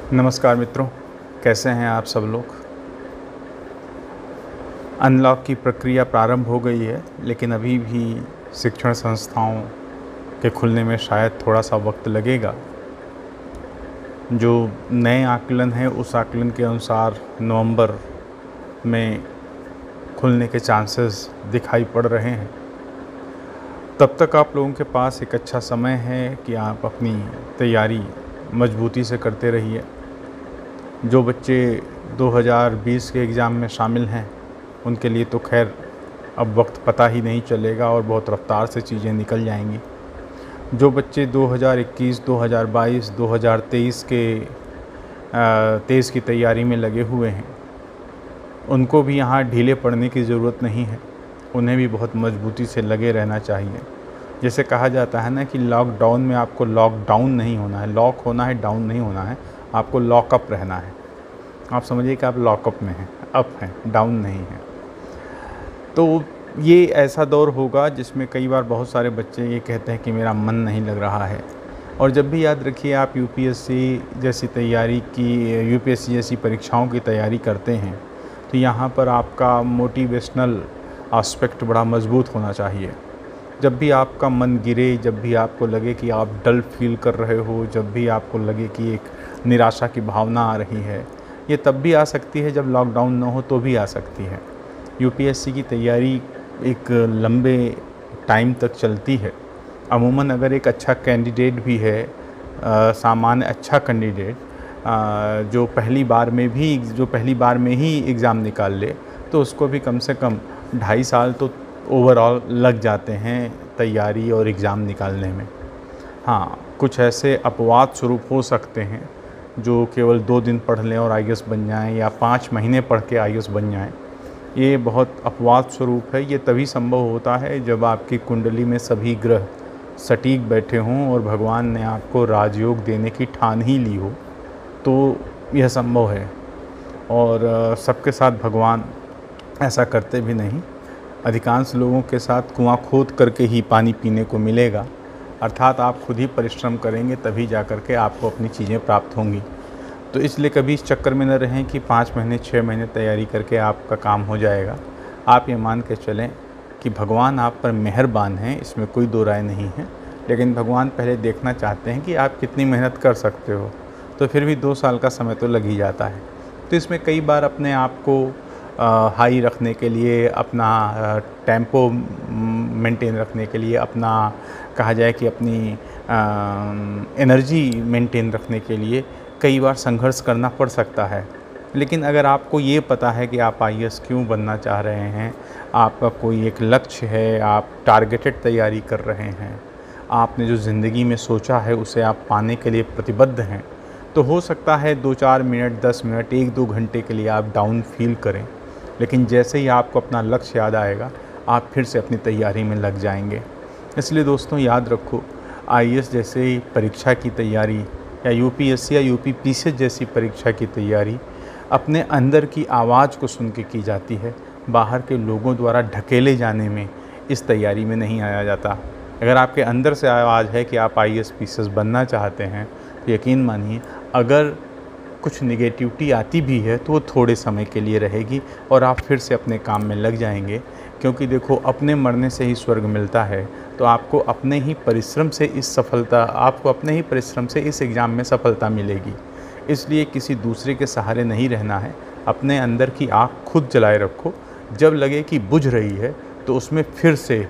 नमस्कार मित्रों, कैसे हैं आप सब लोग। अनलॉक की प्रक्रिया प्रारंभ हो गई है, लेकिन अभी भी शिक्षण संस्थाओं के खुलने में शायद थोड़ा सा वक्त लगेगा। जो नए आकलन है उस आकलन के अनुसार नवंबर में खुलने के चांसेस दिखाई पड़ रहे हैं। तब तक आप लोगों के पास एक अच्छा समय है कि आप अपनी तैयारी मजबूती से करते रहिए। जो बच्चे 2020 के एग्ज़ाम में शामिल हैं उनके लिए तो खैर अब वक्त पता ही नहीं चलेगा और बहुत रफ्तार से चीज़ें निकल जाएंगी। जो बच्चे 2021, 2022, 2023 के 23 की तैयारी में लगे हुए हैं उनको भी यहाँ ढीले पड़ने की ज़रूरत नहीं है। उन्हें भी बहुत मजबूती से लगे रहना चाहिए। जैसे कहा जाता है ना कि लॉकडाउन में आपको लॉकडाउन नहीं होना है, लॉक होना है, डाउन नहीं होना है, आपको लॉकअप रहना है। आप समझिए कि आप लॉकअप में हैं, अप हैं, डाउन नहीं हैं। तो ये ऐसा दौर होगा जिसमें कई बार बहुत सारे बच्चे ये कहते हैं कि मेरा मन नहीं लग रहा है। और जब भी याद रखिए आप यूपीएससी जैसी परीक्षाओं की तैयारी करते हैं तो यहाँ पर आपका मोटिवेशनल एस्पेक्ट बड़ा मजबूत होना चाहिए। जब भी आपका मन गिरे, जब भी आपको लगे कि आप डल फील कर रहे हो, जब भी आपको लगे कि एक निराशा की भावना आ रही है, ये तब भी आ सकती है जब लॉकडाउन ना हो तो भी आ सकती है। यूपीएससी की तैयारी एक लंबे टाइम तक चलती है। अमूमन अगर एक अच्छा कैंडिडेट भी है, सामान्य अच्छा कैंडिडेट जो पहली बार में ही एग्ज़ाम निकाल ले तो उसको भी कम से कम 2.5 साल तो ओवरऑल लग जाते हैं तैयारी और एग्ज़ाम निकालने में। हाँ, कुछ ऐसे अपवाद स्वरूप हो सकते हैं जो केवल 2 दिन पढ़ लें और आईएएस बन जाएं या 5 महीने पढ़ के आईएएस बन जाएं। ये बहुत अपवाद स्वरूप है। ये तभी संभव होता है जब आपकी कुंडली में सभी ग्रह सटीक बैठे हों और भगवान ने आपको राजयोग देने की ठान ही ली हो, तो यह संभव है। और सबके साथ भगवान ऐसा करते भी नहीं। अधिकांश लोगों के साथ कुआं खोद करके ही पानी पीने को मिलेगा, अर्थात आप खुद ही परिश्रम करेंगे तभी जा कर के आपको अपनी चीज़ें प्राप्त होंगी। तो इसलिए कभी इस चक्कर में न रहें कि 5 महीने 6 महीने तैयारी करके आपका काम हो जाएगा। आप ये मान के चलें कि भगवान आप पर मेहरबान हैं, इसमें कोई दो राय नहीं है, लेकिन भगवान पहले देखना चाहते हैं कि आप कितनी मेहनत कर सकते हो। तो फिर भी 2 साल का समय तो लग ही जाता है। तो इसमें कई बार अपने आप को हाई रखने के लिए, अपना टेम्पो मेंटेन रखने के लिए, अपना कहा जाए कि अपनी एनर्जी मेंटेन रखने के लिए कई बार संघर्ष करना पड़ सकता है। लेकिन अगर आपको ये पता है कि आप आईएएस क्यों बनना चाह रहे हैं, आपका कोई एक लक्ष्य है, आप टारगेटेड तैयारी कर रहे हैं, आपने जो ज़िंदगी में सोचा है उसे आप पाने के लिए प्रतिबद्ध हैं, तो हो सकता है 2-4 मिनट, 10 मिनट, 1-2 घंटे के लिए आप डाउन फील करें। लेकिन जैसे ही आपको अपना लक्ष्य याद आएगा आप फिर से अपनी तैयारी में लग जाएंगे। इसलिए दोस्तों याद रखो, आईएएस जैसे परीक्षा की तैयारी या यूपीएससी या यूपीपीसीएस जैसी परीक्षा की तैयारी अपने अंदर की आवाज़ को सुन के की जाती है। बाहर के लोगों द्वारा ढकेले जाने में इस तैयारी में नहीं आया जाता। अगर आपके अंदर से आवाज़ है कि आप आईएएस पीसीएस बनना चाहते हैं तो यकीन मानिए अगर कुछ निगेटिविटी आती भी है तो वो थोड़े समय के लिए रहेगी और आप फिर से अपने काम में लग जाएंगे। क्योंकि देखो, अपने मरने से ही स्वर्ग मिलता है, तो आपको अपने ही परिश्रम से इस एग्ज़ाम में सफलता मिलेगी। इसलिए किसी दूसरे के सहारे नहीं रहना है, अपने अंदर की आग खुद जलाए रखो। जब लगे कि बुझ रही है तो उसमें फिर से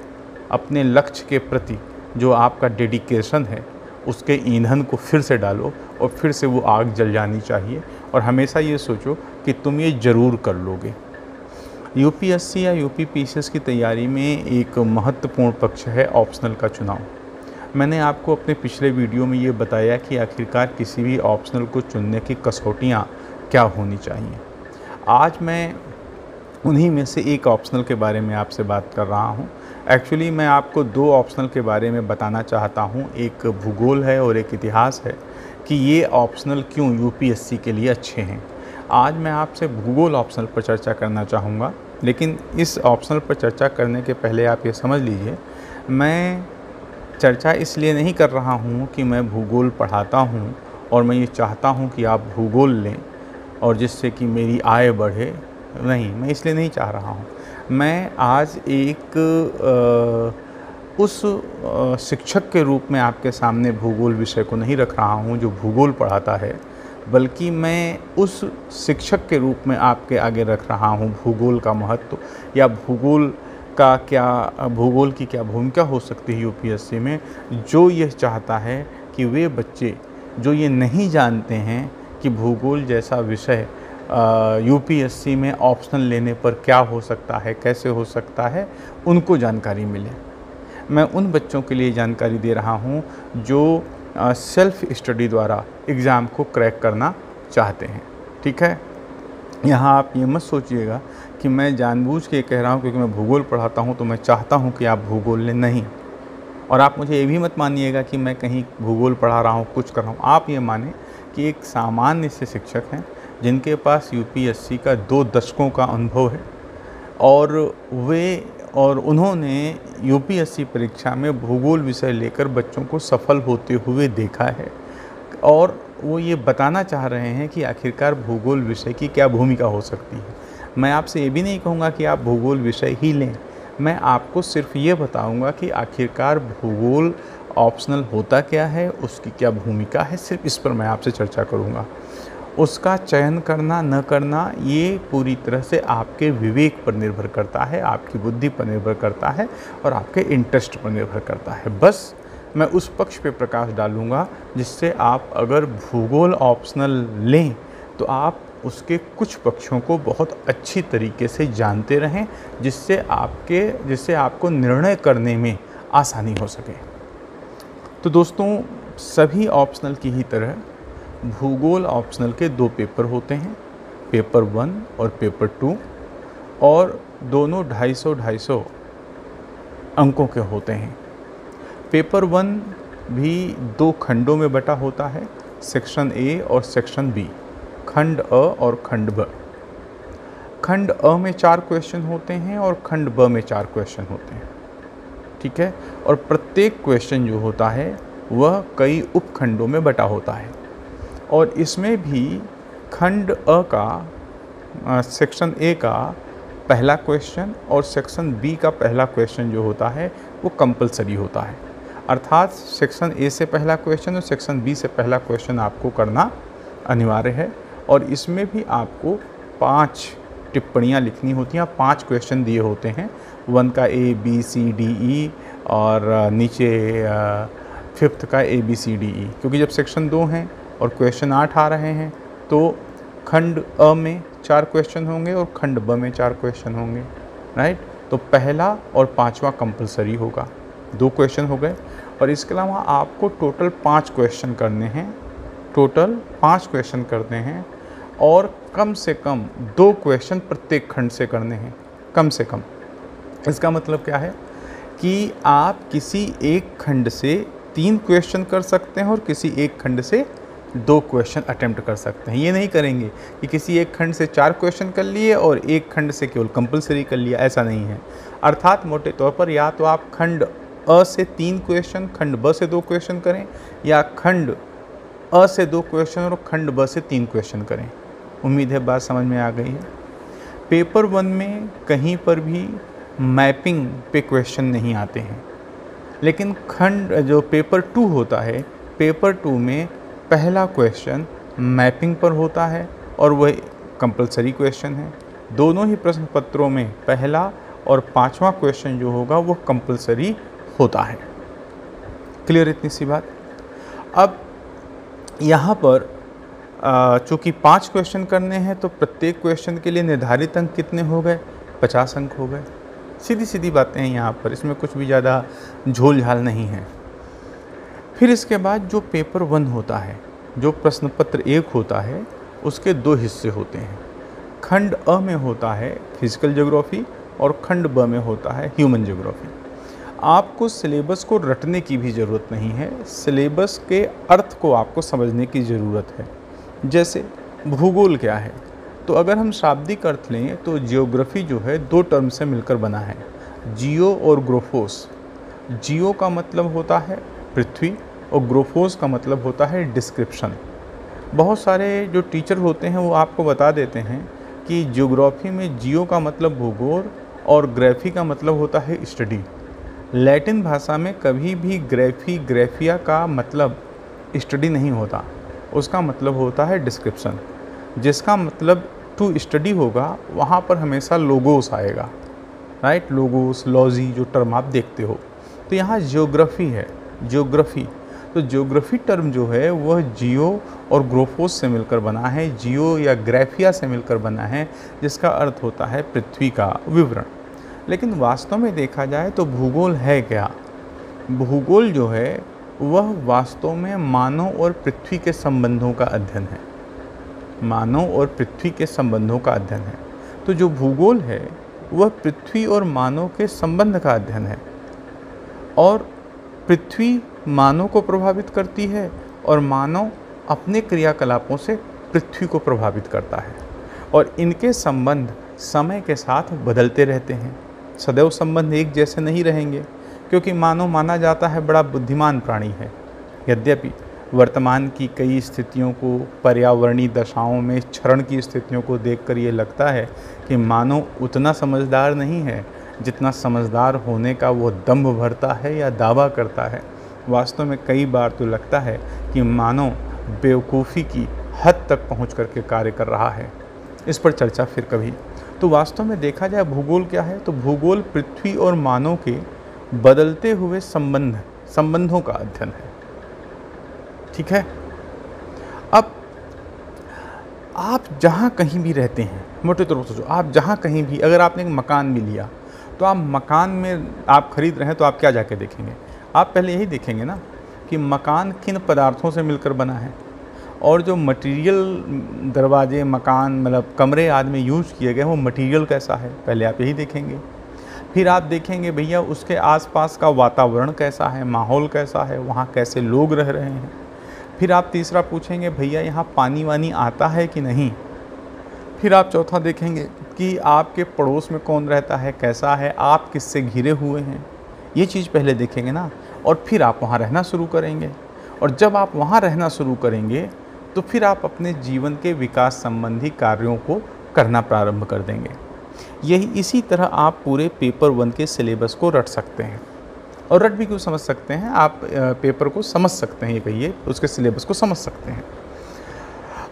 अपने लक्ष्य के प्रति जो आपका डेडिकेशन है उसके ईंधन को फिर से डालो और फिर से वो आग जल जानी चाहिए। और हमेशा ये सोचो कि तुम ये ज़रूर कर लोगे। यूपीएससी या यूपीपीसीएस की तैयारी में एक महत्वपूर्ण पक्ष है ऑप्शनल का चुनाव। मैंने आपको अपने पिछले वीडियो में ये बताया कि आखिरकार किसी भी ऑप्शनल को चुनने की कसौटियाँ क्या होनी चाहिए। आज मैं उन्हीं में से एक ऑप्शनल के बारे में आपसे बात कर रहा हूँ। एक्चुअली मैं आपको 2 ऑप्शनल के बारे में बताना चाहता हूँ, एक भूगोल है और एक इतिहास है, कि ये ऑप्शनल क्यों यूपीएससी के लिए अच्छे हैं। आज मैं आपसे भूगोल ऑप्शनल पर चर्चा करना चाहूँगा, लेकिन इस ऑप्शनल पर चर्चा करने के पहले आप ये समझ लीजिए, मैं चर्चा इसलिए नहीं कर रहा हूँ कि मैं भूगोल पढ़ाता हूँ और मैं ये चाहता हूँ कि आप भूगोल लें और जिससे कि मेरी आय बढ़े, नहीं, मैं इसलिए नहीं चाह रहा हूँ। मैं आज एक उस शिक्षक के रूप में आपके सामने भूगोल विषय को नहीं रख रहा हूँ जो भूगोल पढ़ाता है, बल्कि मैं उस शिक्षक के रूप में आपके आगे रख रहा हूँ भूगोल का महत्व, या भूगोल की क्या भूमिका हो सकती है यूपीएससी में, जो यह चाहता है कि वे बच्चे जो ये नहीं जानते हैं कि भूगोल जैसा विषय यूपीएससी में ऑप्शनल लेने पर क्या हो सकता है, कैसे हो सकता है, उनको जानकारी मिले। मैं उन बच्चों के लिए जानकारी दे रहा हूँ जो सेल्फ स्टडी द्वारा एग्ज़ाम को क्रैक करना चाहते हैं। ठीक है, यहाँ आप ये मत सोचिएगा कि मैं जानबूझ के कह रहा हूँ क्योंकि मैं भूगोल पढ़ाता हूँ तो मैं चाहता हूँ कि आप भूगोल लें, नहीं। और आप मुझे ये भी मत मानिएगा कि मैं कहीं भूगोल पढ़ा रहा हूँ, कुछ कर रहा हूँ। आप ये माने कि एक सामान्य से शिक्षक हैं जिनके पास यूपीएससी का 2 दशकों का अनुभव है, और उन्होंने यूपीएससी परीक्षा में भूगोल विषय लेकर बच्चों को सफल होते हुए देखा है, और वो ये बताना चाह रहे हैं कि आखिरकार भूगोल विषय की क्या भूमिका हो सकती है। मैं आपसे ये भी नहीं कहूँगा कि आप भूगोल विषय ही लें, मैं आपको सिर्फ ये बताऊँगा कि आखिरकार भूगोल ऑप्शनल होता क्या है, उसकी क्या भूमिका है, सिर्फ इस पर मैं आपसे चर्चा करूँगा। उसका चयन करना न करना ये पूरी तरह से आपके विवेक पर निर्भर करता है, आपकी बुद्धि पर निर्भर करता है और आपके इंटरेस्ट पर निर्भर करता है। बस मैं उस पक्ष पे प्रकाश डालूँगा जिससे आप अगर भूगोल ऑप्शनल लें तो आप उसके कुछ पक्षों को बहुत अच्छी तरीके से जानते रहें, जिससे आपको निर्णय करने में आसानी हो सके। तो दोस्तों, सभी ऑप्शनल की ही तरह भूगोल ऑप्शनल के 2 पेपर होते हैं, पेपर 1 और पेपर 2, और दोनों 250-250 अंकों के होते हैं। पेपर 1 भी 2 खंडों में बटा होता है, सेक्शन ए और सेक्शन बी, खंड अ और खंड ब। खंड अ में 4 क्वेश्चन होते हैं और खंड ब में 4 क्वेश्चन होते हैं। ठीक है, और प्रत्येक क्वेश्चन जो होता है वह कई उपखंडों में बटा होता है, और इसमें भी खंड अ का सेक्शन ए का पहला क्वेश्चन और सेक्शन बी का पहला क्वेश्चन जो होता है वो कंपलसरी होता है। अर्थात सेक्शन ए से पहला क्वेश्चन और सेक्शन बी से पहला क्वेश्चन आपको करना अनिवार्य है, और इसमें भी आपको 5 टिप्पणियाँ लिखनी होती हैं। 5 क्वेश्चन दिए होते हैं, 1 का A B C D E, और नीचे 5th का A B C D E. क्योंकि जब सेक्शन 2 हैं और क्वेश्चन 8 आ रहे हैं तो खंड अ में 4 क्वेश्चन होंगे और खंड ब में 4 क्वेश्चन होंगे, राइट। तो पहला और 5वां कंपलसरी होगा, 2 क्वेश्चन हो गए। और इसके अलावा आपको टोटल 5 क्वेश्चन करने हैं, और कम से कम 2 क्वेश्चन प्रत्येक खंड से करने हैं, कम से कम। इसका मतलब क्या है कि आप किसी एक खंड से 3 क्वेश्चन कर सकते हैं और किसी एक खंड से 2 क्वेश्चन अटेम्प्ट कर सकते हैं। ये नहीं करेंगे कि किसी एक खंड से 4 क्वेश्चन कर लिए और एक खंड से केवल कंपलसरी कर लिया, ऐसा नहीं है। अर्थात मोटे तौर पर या तो आप खंड अ से 3 क्वेश्चन, खंड ब से 2 क्वेश्चन करें, या खंड अ से 2 क्वेश्चन और खंड ब से 3 क्वेश्चन करें। उम्मीद है बात समझ में आ गई है। पेपर 1 में कहीं पर भी मैपिंग पे क्वेश्चन नहीं आते हैं, लेकिन जो पेपर 2 होता है, पेपर 2 में पहला क्वेश्चन मैपिंग पर होता है और वह कंपलसरी क्वेश्चन है। दोनों ही प्रश्न पत्रों में पहला और 5वां क्वेश्चन जो होगा वो कंपलसरी होता है। क्लियर इतनी सी बात। अब यहाँ पर चूँकि 5 क्वेश्चन करने हैं तो प्रत्येक क्वेश्चन के लिए निर्धारित अंक कितने हो गए? 50 अंक हो गए। सीधी सीधी बातें हैं यहाँ पर, इसमें कुछ भी ज़्यादा झोल झाल नहीं है। फिर इसके बाद जो पेपर 1 होता है, जो प्रश्न पत्र 1 होता है, उसके 2 हिस्से होते हैं। खंड अ में होता है फिजिकल ज्योग्राफी और खंड ब में होता है ह्यूमन ज्योग्राफी। आपको सिलेबस को रटने की भी ज़रूरत नहीं है, सिलेबस के अर्थ को आपको समझने की ज़रूरत है। जैसे भूगोल क्या है, तो अगर हम शाब्दिक अर्थ लें तो जियोग्राफी जो है 2 टर्म से मिलकर बना है, जियो और ग्रोफोस। जियो का मतलब होता है पृथ्वी और ग्रोफोस का मतलब होता है डिस्क्रिप्शन, बहुत सारे जो टीचर होते हैं वो आपको बता देते हैं कि ज्योग्राफी में जियो का मतलब भूगोल और ग्राफी का मतलब होता है स्टडी। लैटिन भाषा में कभी भी ग्राफिया का मतलब स्टडी नहीं होता, उसका मतलब होता है डिस्क्रिप्शन। जिसका मतलब टू स्टडी होगा वहाँ पर हमेशा लोगोस आएगा, राइट। लोगोस, लॉजी जो टर्म आप देखते हो। तो यहाँ ज्योग्राफी है, ज्योग्राफी। तो ज्योग्राफी टर्म जो है वह जियो और ग्रोफोस से मिलकर बना है, जियो या ग्राफिया से मिलकर बना है, जिसका अर्थ होता है पृथ्वी का विवरण। लेकिन वास्तव में देखा जाए तो भूगोल है क्या? भूगोल जो है वह वास्तव में मानव और पृथ्वी के संबंधों का अध्ययन है, मानव और पृथ्वी के संबंधों का अध्ययन है। तो जो भूगोल है वह पृथ्वी और मानव के संबंध का अध्ययन है, और पृथ्वी मानव को प्रभावित करती है और मानव अपने क्रियाकलापों से पृथ्वी को प्रभावित करता है, और इनके संबंध समय के साथ बदलते रहते हैं। सदैव संबंध एक जैसे नहीं रहेंगे, क्योंकि मानव माना जाता है बड़ा बुद्धिमान प्राणी है। यद्यपि वर्तमान की कई स्थितियों को, पर्यावरणीय दशाओं में क्षरण की स्थितियों को देखकर ये लगता है कि मानव उतना समझदार नहीं है जितना समझदार होने का वो दंभ भरता है या दावा करता है। वास्तव में कई बार तो लगता है कि मानव बेवकूफ़ी की हद तक पहुंच करके कार्य कर रहा है। इस पर चर्चा फिर कभी। तो वास्तव में देखा जाए भूगोल क्या है, तो भूगोल पृथ्वी और मानव के बदलते हुए संबंधों का अध्ययन है। ठीक है। अब आप जहाँ कहीं भी रहते हैं, मोटे तौर पर सोचो, आप जहाँ कहीं भी, अगर आपने एक मकान भी लिया तो आप मकान में आप खरीद रहे हैं तो आप क्या जाके देखेंगे? आप पहले यही देखेंगे ना कि मकान किन पदार्थों से मिलकर बना है, और जो मटेरियल, दरवाजे, मकान, मतलब कमरे आदि में यूज़ किए गए वो मटेरियल कैसा है, पहले आप यही देखेंगे। फिर आप देखेंगे भैया उसके आसपास का वातावरण कैसा है, माहौल कैसा है, वहाँ कैसे लोग रह रहे हैं। फिर आप तीसरा पूछेंगे भैया यहाँ पानी वानी आता है कि नहीं। फिर आप चौथा देखेंगे कि आपके पड़ोस में कौन रहता है, कैसा है, आप किससे घिरे हुए हैं। ये चीज़ पहले देखेंगे ना, और फिर आप वहाँ रहना शुरू करेंगे। और जब आप वहाँ रहना शुरू करेंगे तो फिर आप अपने जीवन के विकास संबंधी कार्यों को करना प्रारंभ कर देंगे। यही इसी तरह आप पूरे पेपर 1 के सिलेबस को रट सकते हैं। और रट भी क्यों समझ सकते हैं, आप पेपर को समझ सकते हैं, ये कहिए उसके सिलेबस को समझ सकते हैं।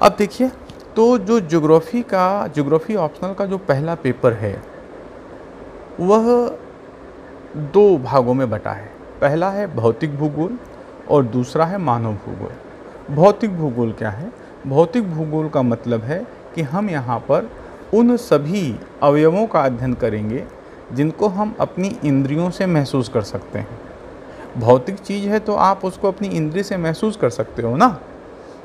अब देखिए, तो जो ज्योग्राफी ऑप्शनल का जो पहला पेपर है वह 2 भागों में बटा है। पहला है भौतिक भूगोल और दूसरा है मानव भूगोल। भौतिक भूगोल क्या है? भौतिक भूगोल का मतलब है कि हम यहाँ पर उन सभी अवयवों का अध्ययन करेंगे जिनको हम अपनी इंद्रियों से महसूस कर सकते हैं। भौतिक चीज़ है तो आप उसको अपनी इंद्रिय से महसूस कर सकते हो ना।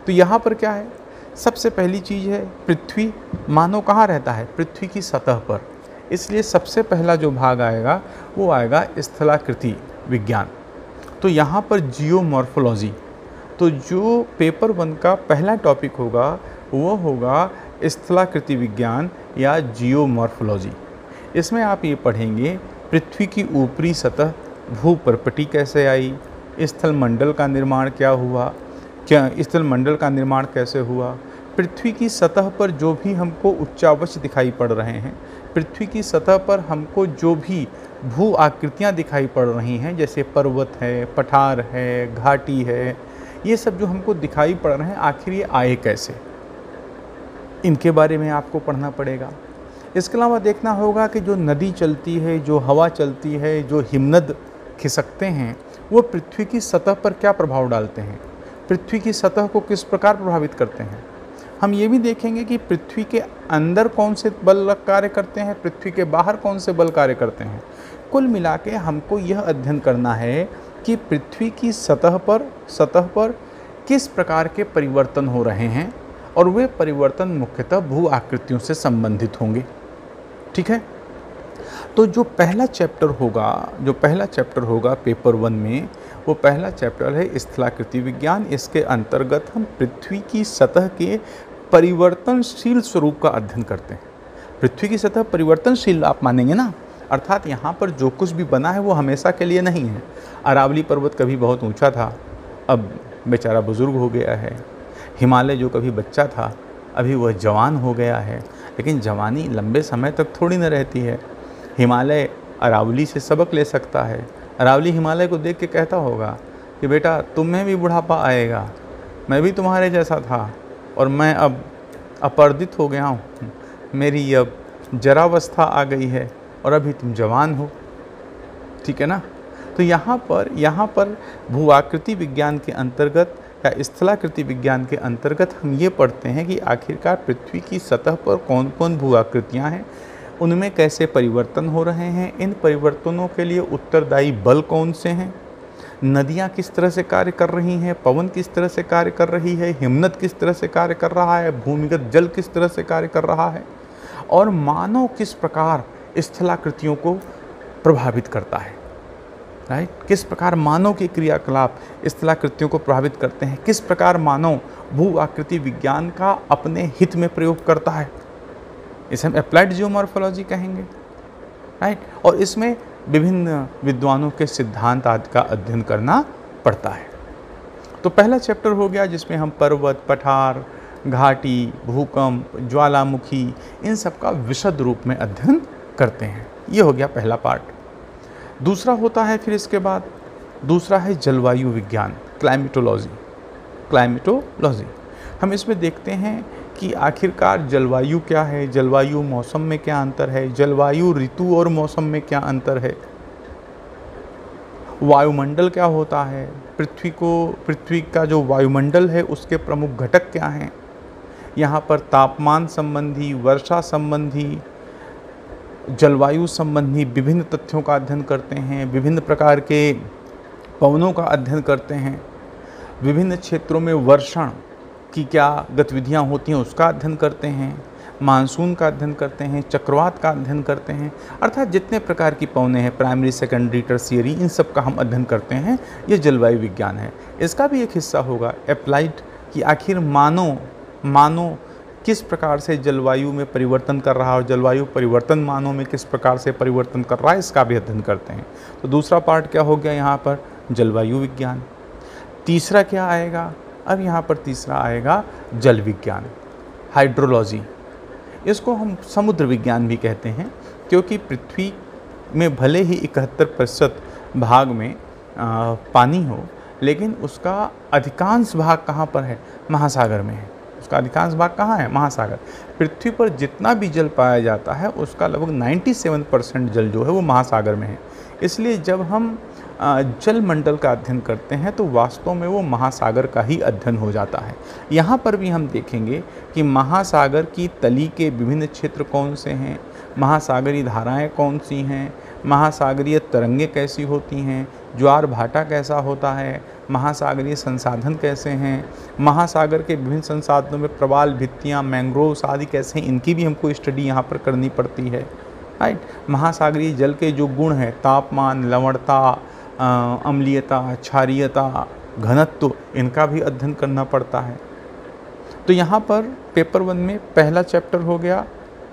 तो यहाँ पर क्या है, सबसे पहली चीज़ है पृथ्वी। मानव कहाँ रहता है? पृथ्वी की सतह पर। इसलिए सबसे पहला जो भाग आएगा वो आएगा स्थलाकृति विज्ञान। तो यहाँ पर जियोमॉर्फोलॉजी। तो जो पेपर 1 का पहला टॉपिक होगा वो होगा स्थलाकृति विज्ञान या जियोमॉर्फोलॉजी। इसमें आप ये पढ़ेंगे पृथ्वी की ऊपरी सतह, भूपर्पटी कैसे आई, स्थलमंडल का निर्माण क्या हुआ, स्थलमंडल का निर्माण कैसे हुआ, पृथ्वी की सतह पर जो भी हमको उच्चावच दिखाई पड़ रहे हैं, पृथ्वी की सतह पर हमको जो भी भू आकृतियाँ दिखाई पड़ रही हैं, जैसे पर्वत है, पठार है, घाटी है, ये सब जो हमको दिखाई पड़ रहे हैं, आखिर ये आए कैसे, इनके बारे में आपको पढ़ना पड़ेगा। इसके अलावा देखना होगा कि जो नदी चलती है, जो हवा चलती है, जो हिमनद खिसकते हैं, वो पृथ्वी की सतह पर क्या प्रभाव डालते हैं, पृथ्वी की सतह को किस प्रकार प्रभावित करते हैं। हम ये भी देखेंगे कि पृथ्वी के अंदर कौन से बल कार्य करते हैं, पृथ्वी के बाहर कौन से बल कार्य करते हैं। कुल मिला के हमको यह अध्ययन करना है कि पृथ्वी की सतह पर किस प्रकार के परिवर्तन हो रहे हैं, और वे परिवर्तन मुख्यतः भू आकृतियों से संबंधित होंगे। ठीक है। तो जो पहला चैप्टर होगा पेपर 1 में, वो पहला चैप्टर है स्थलाकृति विज्ञान। इसके अंतर्गत हम पृथ्वी की सतह के परिवर्तनशील स्वरूप का अध्ययन करते हैं। पृथ्वी की सतह परिवर्तनशील आप मानेंगे ना, अर्थात यहाँ पर जो कुछ भी बना है वो हमेशा के लिए नहीं है। अरावली पर्वत कभी बहुत ऊंचा था, अब बेचारा बुजुर्ग हो गया है। हिमालय जो कभी बच्चा था अभी वह जवान हो गया है, लेकिन जवानी लंबे समय तक थोड़ी न रहती है। हिमालय अरावली से सबक ले सकता है। अरावली हिमालय को देख के कहता होगा कि बेटा तुम में भी बुढ़ापा आएगा, मैं भी तुम्हारे जैसा था और मैं अब अपर्दित हो गया हूँ, मेरी अब जरावस्था आ गई है और अभी तुम जवान हो। ठीक है ना। तो यहाँ पर भूआकृति विज्ञान के अंतर्गत या स्थलाकृति विज्ञान के अंतर्गत हम ये पढ़ते हैं कि आखिरकार पृथ्वी की सतह पर कौन कौन भूआकृतियाँ हैं, उनमें कैसे परिवर्तन हो रहे हैं, इन परिवर्तनों के लिए उत्तरदायी बल कौन से हैं, नदियाँ किस तरह से कार्य कर रही हैं, पवन किस तरह से कार्य कर रही है, हिमनद किस तरह से कार्य कर रहा है, भूमिगत जल किस तरह से कार्य कर रहा है, और मानव किस प्रकार स्थलाकृतियों को प्रभावित करता है। राइट, किस प्रकार मानव के क्रियाकलाप स्थलाकृतियों को प्रभावित करते हैं, किस प्रकार मानव भू आकृति विज्ञान का अपने हित में प्रयोग करता है, इसे हम अप्लाइड जियोमॉर्फोलॉजी कहेंगे। राइट, और इसमें विभिन्न विद्वानों के सिद्धांत आदि का अध्ययन करना पड़ता है। तो पहला चैप्टर हो गया जिसमें हम पर्वत, पठार, घाटी, भूकंप, ज्वालामुखी, इन सब का विशद रूप में अध्ययन करते हैं। ये हो गया पहला पार्ट। दूसरा होता है फिर इसके बाद दूसरा है जलवायु विज्ञान, क्लाइमेटोलॉजी। हम इसमें देखते हैं कि आखिरकार जलवायु क्या है, जलवायु मौसम में क्या अंतर है, जलवायु ऋतु और मौसम में क्या अंतर है, वायुमंडल क्या होता है, पृथ्वी का जो वायुमंडल है उसके प्रमुख घटक क्या हैं, यहाँ पर तापमान संबंधी, वर्षा संबंधी, जलवायु संबंधी विभिन्न तथ्यों का अध्ययन करते हैं, विभिन्न प्रकार के पवनों का अध्ययन करते हैं, विभिन्न क्षेत्रों में वर्षण की क्या गतिविधियाँ होती हैं उसका अध्ययन करते हैं, मानसून का अध्ययन करते हैं, चक्रवात का अध्ययन करते हैं, अर्थात जितने प्रकार की पवनें हैं, प्राइमरी, सेकेंडरी, टर्शियरी, इन सब का हम अध्ययन करते हैं। ये जलवायु विज्ञान है। इसका भी एक हिस्सा होगा अप्लाइड, कि आखिर मानव किस प्रकार से जलवायु में परिवर्तन कर रहा है और जलवायु परिवर्तन मानव में किस प्रकार से परिवर्तन कर रहा है, इसका भी अध्ययन करते हैं। तो दूसरा पार्ट क्या हो गया यहाँ पर, जलवायु विज्ञान। तीसरा क्या आएगा, अब यहाँ पर तीसरा आएगा जल विज्ञान, हाइड्रोलॉजी। इसको हम समुद्र विज्ञान भी कहते हैं, क्योंकि पृथ्वी में भले ही 71% भाग में पानी हो, लेकिन उसका अधिकांश भाग कहाँ पर है, महासागर में है। उसका अधिकांश भाग कहाँ है, महासागर। पृथ्वी पर जितना भी जल पाया जाता है उसका लगभग 97% जल जो है वो महासागर में है। इसलिए जब हम जल मंडल का अध्ययन करते हैं तो वास्तव में वो महासागर का ही अध्ययन हो जाता है। यहाँ पर भी हम देखेंगे कि महासागर की तली के विभिन्न क्षेत्र कौन से हैं, महासागरीय धाराएं कौन सी हैं, महासागरीय तरंगें कैसी होती हैं, ज्वार भाटा कैसा होता है, महासागरीय संसाधन कैसे हैं, महासागर के विभिन्न संसाधनों में प्रवाल भित्तियाँ, मैंग्रोव्स आदि कैसे हैं, इनकी भी हमको स्टडी यहाँ पर करनी पड़ती है। राइट, महासागरीय जल के जो गुण हैं, तापमान, लवणता, अम्लीयता, क्षारीयता, घनत्व, इनका भी अध्ययन करना पड़ता है। तो यहाँ पर पेपर 1 में पहला चैप्टर हो गया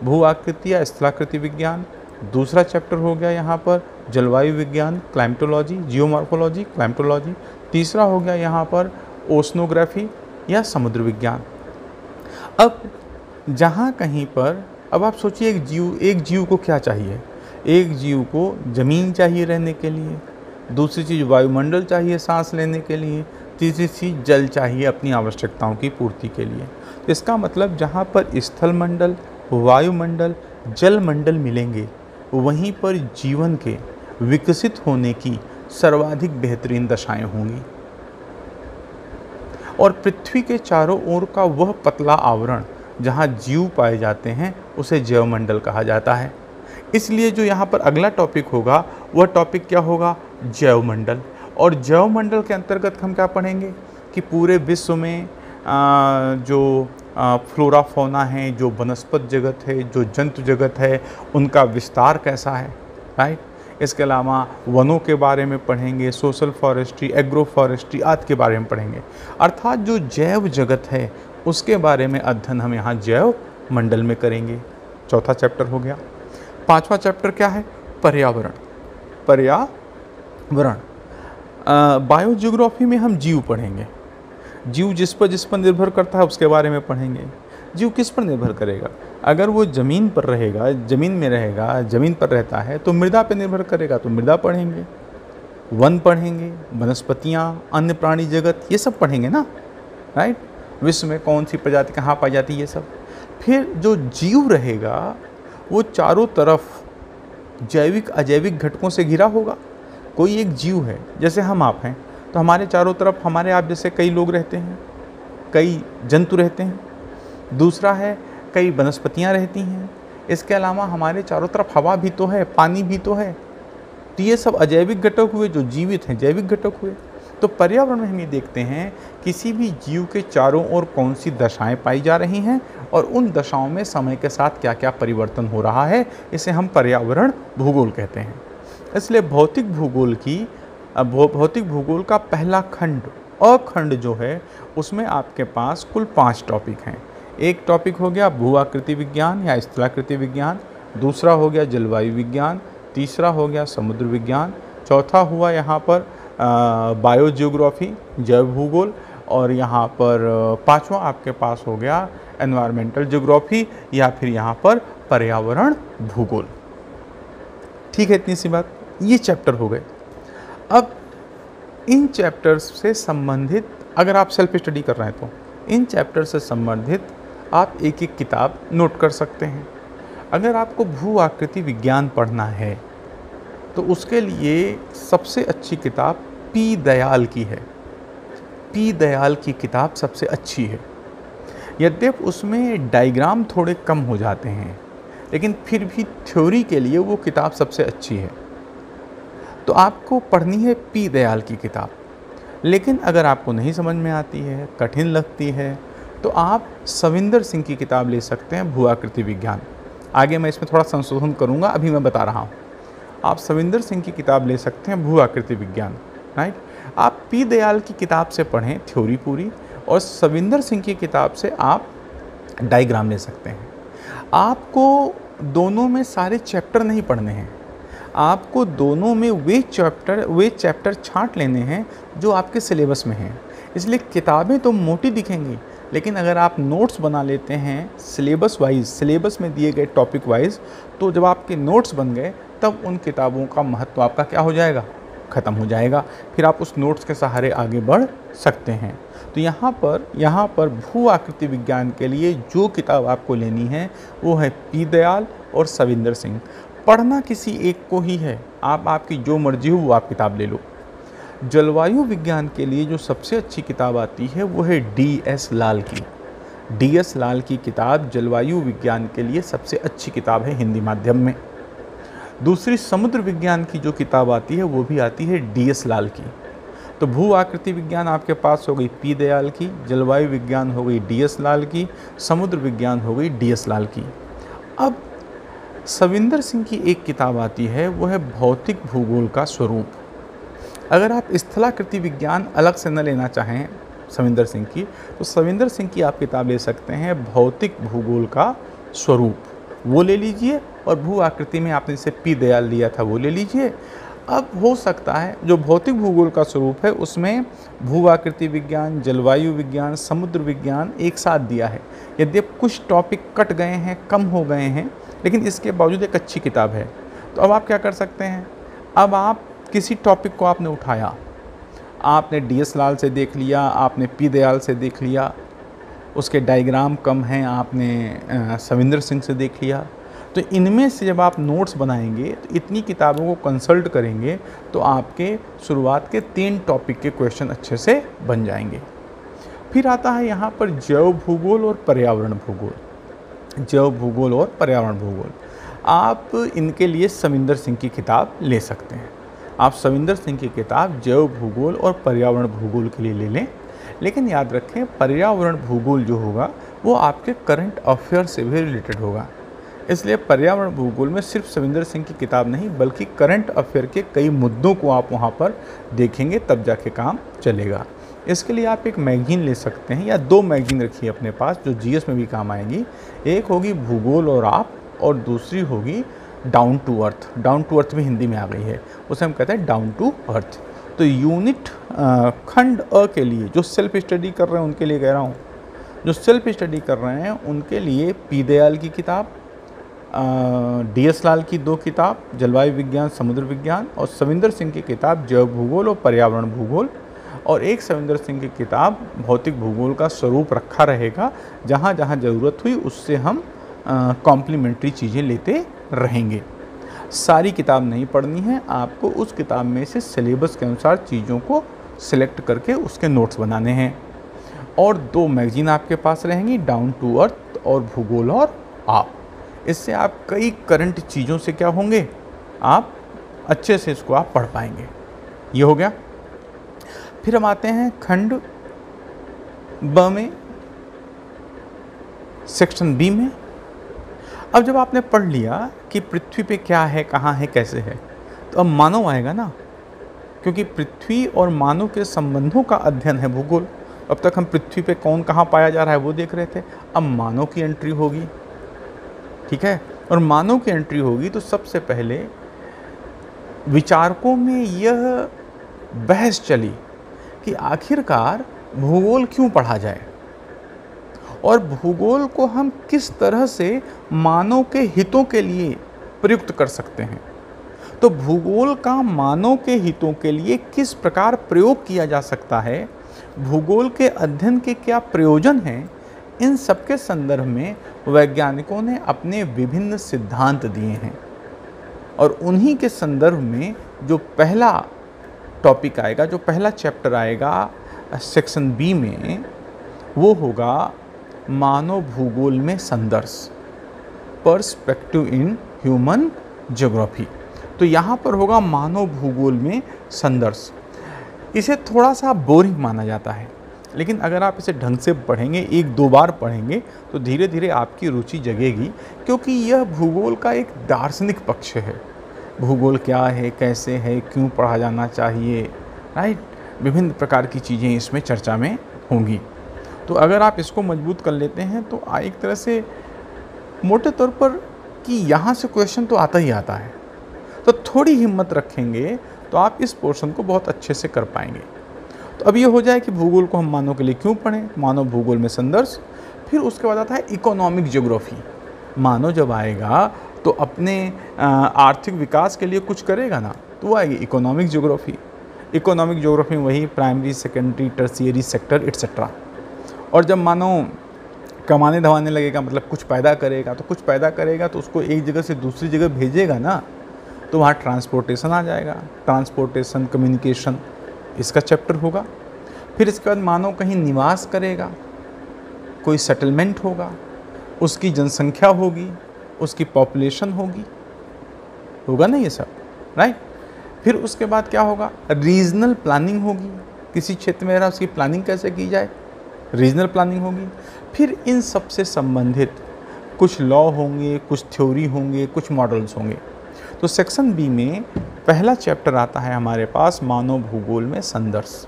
भू आकृति या स्थलाकृति विज्ञान, दूसरा चैप्टर हो गया यहाँ पर जलवायु विज्ञान, क्लाइमेटोलॉजी, जियोमॉर्फोलॉजी, क्लाइमेटोलॉजी, तीसरा हो गया यहाँ पर ओशनोग्राफी या समुद्र विज्ञान। अब जहाँ कहीं पर, अब आप सोचिए एक जीव को क्या चाहिए, एक जीव को ज़मीन चाहिए रहने के लिए, दूसरी चीज़ वायुमंडल चाहिए सांस लेने के लिए, तीसरी चीज़ जल चाहिए अपनी आवश्यकताओं की पूर्ति के लिए। तो इसका मतलब जहाँ पर स्थल मंडल, वायुमंडल, जल मंडल मिलेंगे वहीं पर जीवन के विकसित होने की सर्वाधिक बेहतरीन दशाएं होंगी। और पृथ्वी के चारों ओर का वह पतला आवरण जहाँ जीव पाए जाते हैं उसे जैवमंडल कहा जाता है। इसलिए जो यहाँ पर अगला टॉपिक होगा वह टॉपिक क्या होगा, जैवमंडल। और जैवमंडल के अंतर्गत हम क्या पढ़ेंगे कि पूरे विश्व में जो फ्लोरा फौना है, जो वनस्पत जगत है, जो जंतु जगत है, उनका विस्तार कैसा है। राइट, इसके अलावा वनों के बारे में पढ़ेंगे, सोशल फॉरेस्ट्री, एग्रो फॉरेस्ट्री आदि के बारे में पढ़ेंगे। अर्थात जो जैव जगत है उसके बारे में अध्ययन हम यहाँ जैव मंडल में करेंगे। चौथा चैप्टर हो गया। पांचवा चैप्टर क्या है, पर्यावरण। बायोजियोग्राफी में हम जीव पढ़ेंगे। जीव जिस पर निर्भर करता है उसके बारे में पढ़ेंगे। जीव किस पर निर्भर करेगा? अगर वो ज़मीन पर रहेगा, ज़मीन में रहेगा, ज़मीन पर रहता है तो मृदा पर निर्भर करेगा, तो मृदा पढ़ेंगे। वन पढ़ेंगे, वनस्पतियाँ, अन्य प्राणी जगत, ये सब पढ़ेंगे ना, राइट। विश्व में कौन सी प्रजाति कहाँ पाई जाती है, ये सब। फिर जो जीव रहेगा वो चारों तरफ जैविक अजैविक घटकों से घिरा होगा। कोई एक जीव है, जैसे हम आप हैं, तो हमारे चारों तरफ हमारे आप जैसे कई लोग रहते हैं, कई जंतु रहते हैं। दूसरा है कई वनस्पतियाँ रहती हैं। इसके अलावा हमारे चारों तरफ हवा भी तो है, पानी भी तो है। तो ये सब अजैविक घटक हुए, जो जीवित हैं जैविक घटक हुए। तो पर्यावरण में हम ये देखते हैं किसी भी जीव के चारों ओर कौन सी दशाएं पाई जा रही हैं और उन दशाओं में समय के साथ क्या क्या परिवर्तन हो रहा है, इसे हम पर्यावरण भूगोल कहते हैं। इसलिए भौतिक भूगोल का पहला खंड अखंड जो है उसमें आपके पास कुल 5 टॉपिक हैं। एक टॉपिक हो गया भू आकृति विज्ञान या स्थलाकृति विज्ञान, दूसरा हो गया जलवायु विज्ञान, तीसरा हो गया समुद्र विज्ञान, चौथा हुआ यहाँ पर बायोजियोग्राफी जैव भूगोल, और यहाँ पर पांचवा आपके पास हो गया एनवायरमेंटल ज्योग्राफी या फिर यहाँ पर पर्यावरण भूगोल। ठीक है, इतनी सी बात। ये चैप्टर हो गए। अब इन चैप्टर्स से संबंधित अगर आप सेल्फ स्टडी कर रहे हैं तो इन चैप्टर से संबंधित आप एक एक किताब नोट कर सकते हैं। अगर आपको भू आकृति विज्ञान पढ़ना है तो उसके लिए सबसे अच्छी किताब पी दयाल की है। पी दयाल की किताब सबसे अच्छी है। यद्यपि उसमें डायग्राम थोड़े कम हो जाते हैं, लेकिन फिर भी थ्योरी के लिए वो किताब सबसे अच्छी है। तो आपको पढ़नी है पी दयाल की किताब। लेकिन अगर आपको नहीं समझ में आती है, कठिन लगती है, तो आप सविंदर सिंह की किताब ले सकते हैं, भू आकृति विज्ञान। आगे मैं इसमें थोड़ा संशोधन करूँगा, अभी मैं बता रहा हूँ। आप सविंदर सिंह की किताब ले सकते हैं, भू आकृति विज्ञान, राइट। आप पी दयाल की किताब से पढ़ें थ्योरी पूरी, और सविंदर सिंह की किताब से आप डायग्राम ले सकते हैं। आपको दोनों में सारे चैप्टर नहीं पढ़ने हैं, आपको दोनों में वे चैप्टर छांट लेने हैं जो आपके सिलेबस में हैं। इसलिए किताबें तो मोटी दिखेंगी, लेकिन अगर आप नोट्स बना लेते हैं सिलेबस वाइज, सिलेबस में दिए गए टॉपिक वाइज, तो जब आपके नोट्स बन गए तब उन किताबों का महत्व आपका क्या हो जाएगा, ख़त्म हो जाएगा। फिर आप उस नोट्स के सहारे आगे बढ़ सकते हैं। तो यहाँ पर भू आकृति विज्ञान के लिए जो किताब आपको लेनी है वो है पी दयाल और सविंदर सिंह। पढ़ना किसी एक को ही है, आपकी जो मर्जी हो वो आप किताब ले लो। जलवायु विज्ञान के लिए जो सबसे अच्छी किताब आती है वो है DS लाल की। DS लाल की किताब जलवायु विज्ञान के लिए सबसे अच्छी किताब है हिंदी माध्यम में। दूसरी समुद्र विज्ञान की जो किताब आती है वो भी आती है DS लाल की। तो भू आकृति विज्ञान आपके पास हो गई पी दयाल की, जलवायु विज्ञान हो गई DS लाल की, समुद्र विज्ञान हो गई DS लाल की। अब सविंदर सिंह की एक किताब आती है, वो है भौतिक भूगोल का स्वरूप। अगर आप स्थलाकृति विज्ञान अलग से न लेना चाहें सविंदर सिंह की, तो सविंदर सिंह की आप किताब ले सकते हैं भौतिक भूगोल का स्वरूप, वो ले लीजिए। और भू आकृति में आपने जैसे पी दयाल लिया था वो ले लीजिए। अब हो सकता है जो भौतिक भूगोल का स्वरूप है उसमें भू आकृति विज्ञान, जलवायु विज्ञान, समुद्र विज्ञान एक साथ दिया है। यद्यपि कुछ टॉपिक कट गए हैं, कम हो गए हैं, लेकिन इसके बावजूद एक अच्छी किताब है। तो अब आप क्या कर सकते हैं, अब आप किसी टॉपिक को आपने उठाया, आपने DS लाल से देख लिया, आपने पी दयाल से देख लिया, उसके डायग्राम कम हैं, आपने सविंदर सिंह से देख लिया। तो इनमें से जब आप नोट्स बनाएंगे तो इतनी किताबों को कंसल्ट करेंगे तो आपके शुरुआत के 3 टॉपिक के क्वेश्चन अच्छे से बन जाएंगे। फिर आता है यहाँ पर जैव भूगोल और पर्यावरण भूगोल। जैव भूगोल और पर्यावरण भूगोल, आप इनके लिए सविंदर सिंह की किताब ले सकते हैं। आप सविंदर सिंह की किताब जैव भूगोल और पर्यावरण भूगोल के लिए ले लें। लेकिन याद रखें, पर्यावरण भूगोल जो होगा वो आपके करंट अफेयर से भी रिलेटेड होगा। इसलिए पर्यावरण भूगोल में सिर्फ सविंदर सिंह की किताब नहीं बल्कि करंट अफेयर के कई मुद्दों को आप वहाँ पर देखेंगे, तब जाके काम चलेगा। इसके लिए आप एक मैगजीन ले सकते हैं या 2 मैगजीन रखिए अपने पास जो GS में भी काम आएंगी। एक होगी भूगोल और आप, और दूसरी होगी down to earth. Down to earth भी हिंदी में आ गई है, उसे हम कहते हैं डाउन टू अर्थ। तो यूनिट खंड अ के लिए जो सेल्फ स्टडी कर रहे हैं उनके लिए कह रहा हूँ, जो सेल्फ स्टडी कर रहे हैं उनके लिए पी दयाल की किताब, DS लाल की 2 किताब जलवायु विज्ञान समुद्र विज्ञान और सविंदर सिंह की किताब जैव भूगोल और पर्यावरण भूगोल, और एक सविंदर सिंह की किताब भौतिक भूगोल का स्वरूप रखा रहेगा। जहाँ जहाँ ज़रूरत हुई उससे हम कॉम्प्लीमेंट्री चीज़ें लेते रहेंगे। सारी किताब नहीं पढ़नी है, आपको उस किताब में से सिलेबस के अनुसार चीज़ों को सिलेक्ट करके उसके नोट्स बनाने हैं। और 2 मैगज़ीन आपके पास रहेंगी, डाउन टू अर्थ और भूगोल और आप। इससे आप कई करंट चीज़ों से क्या होंगे, आप अच्छे से इसको आप पढ़ पाएंगे। ये हो गया। फिर हम आते हैं खंड ब में, सेक्शन बी में। अब जब आपने पढ़ लिया कि पृथ्वी पे क्या है, कहाँ है, कैसे है, तो अब मानव आएगा ना, क्योंकि पृथ्वी और मानव के संबंधों का अध्ययन है भूगोल। अब तक हम पृथ्वी पे कौन कहाँ पाया जा रहा है वो देख रहे थे, अब मानव की एंट्री होगी, ठीक है। और मानव की एंट्री होगी तो सबसे पहले विचारकों में यह बहस चली कि आखिरकार भूगोल क्यों पढ़ा जाए और भूगोल को हम किस तरह से मानव के हितों के लिए प्रयुक्त कर सकते हैं। तो भूगोल का मानव के हितों के लिए किस प्रकार प्रयोग किया जा सकता है, भूगोल के अध्ययन के क्या प्रयोजन हैं, इन सब के संदर्भ में वैज्ञानिकों ने अपने विभिन्न सिद्धांत दिए हैं। और उन्हीं के संदर्भ में जो पहला टॉपिक आएगा, जो पहला चैप्टर आएगा सेक्शन बी में, वो होगा मानव भूगोल में संदर्श, पर्सपेक्टिव इन ह्यूमन ज्योग्राफी। तो यहाँ पर होगा मानव भूगोल में संदर्श। इसे थोड़ा सा बोरिंग माना जाता है, लेकिन अगर आप इसे ढंग से पढ़ेंगे, 1-2 बार पढ़ेंगे, तो धीरे धीरे आपकी रुचि जगेगी, क्योंकि यह भूगोल का एक दार्शनिक पक्ष है। भूगोल क्या है, कैसे है, क्यों पढ़ा जाना चाहिए, राइट, विभिन्न प्रकार की चीज़ें इसमें चर्चा में होंगी। तो अगर आप इसको मजबूत कर लेते हैं तो एक तरह से मोटे तौर पर कि यहाँ से क्वेश्चन तो आता ही आता है, तो थोड़ी हिम्मत रखेंगे तो आप इस पोर्शन को बहुत अच्छे से कर पाएंगे। तो अब ये हो जाए कि भूगोल को हम मानव के लिए क्यों पढ़ें, मानव भूगोल में संदर्श। फिर उसके बाद आता है इकोनॉमिक ज्योग्राफी। मानव जब आएगा तो अपने आर्थिक विकास के लिए कुछ करेगा ना, तो वो आएगी इकोनॉमिक ज्योग्राफी। इकोनॉमिक ज्योग्राफी में वही primary, secondary, tertiary sector etcetera. और जब मानव कमाने धमाने लगेगा, मतलब कुछ पैदा करेगा, तो कुछ पैदा करेगा तो उसको एक जगह से दूसरी जगह भेजेगा ना, तो वहाँ ट्रांसपोर्टेशन आ जाएगा। ट्रांसपोर्टेशन, कम्युनिकेशन, इसका चैप्टर होगा। फिर इसके बाद मानव कहीं निवास करेगा, कोई सेटलमेंट होगा, उसकी जनसंख्या होगी, उसकी पॉपुलेशन होगा ना ये सब, राइट। फिर उसके बाद क्या होगा, रीजनल प्लानिंग होगी, किसी क्षेत्र में रहा उसकी प्लानिंग कैसे की जाए, रीजनल प्लानिंग होगी। फिर इन सब से संबंधित कुछ लॉ होंगे, कुछ थ्योरी होंगे, कुछ मॉडल्स होंगे। तो सेक्शन बी में पहला चैप्टर आता है हमारे पास मानव भूगोल में संदर्श।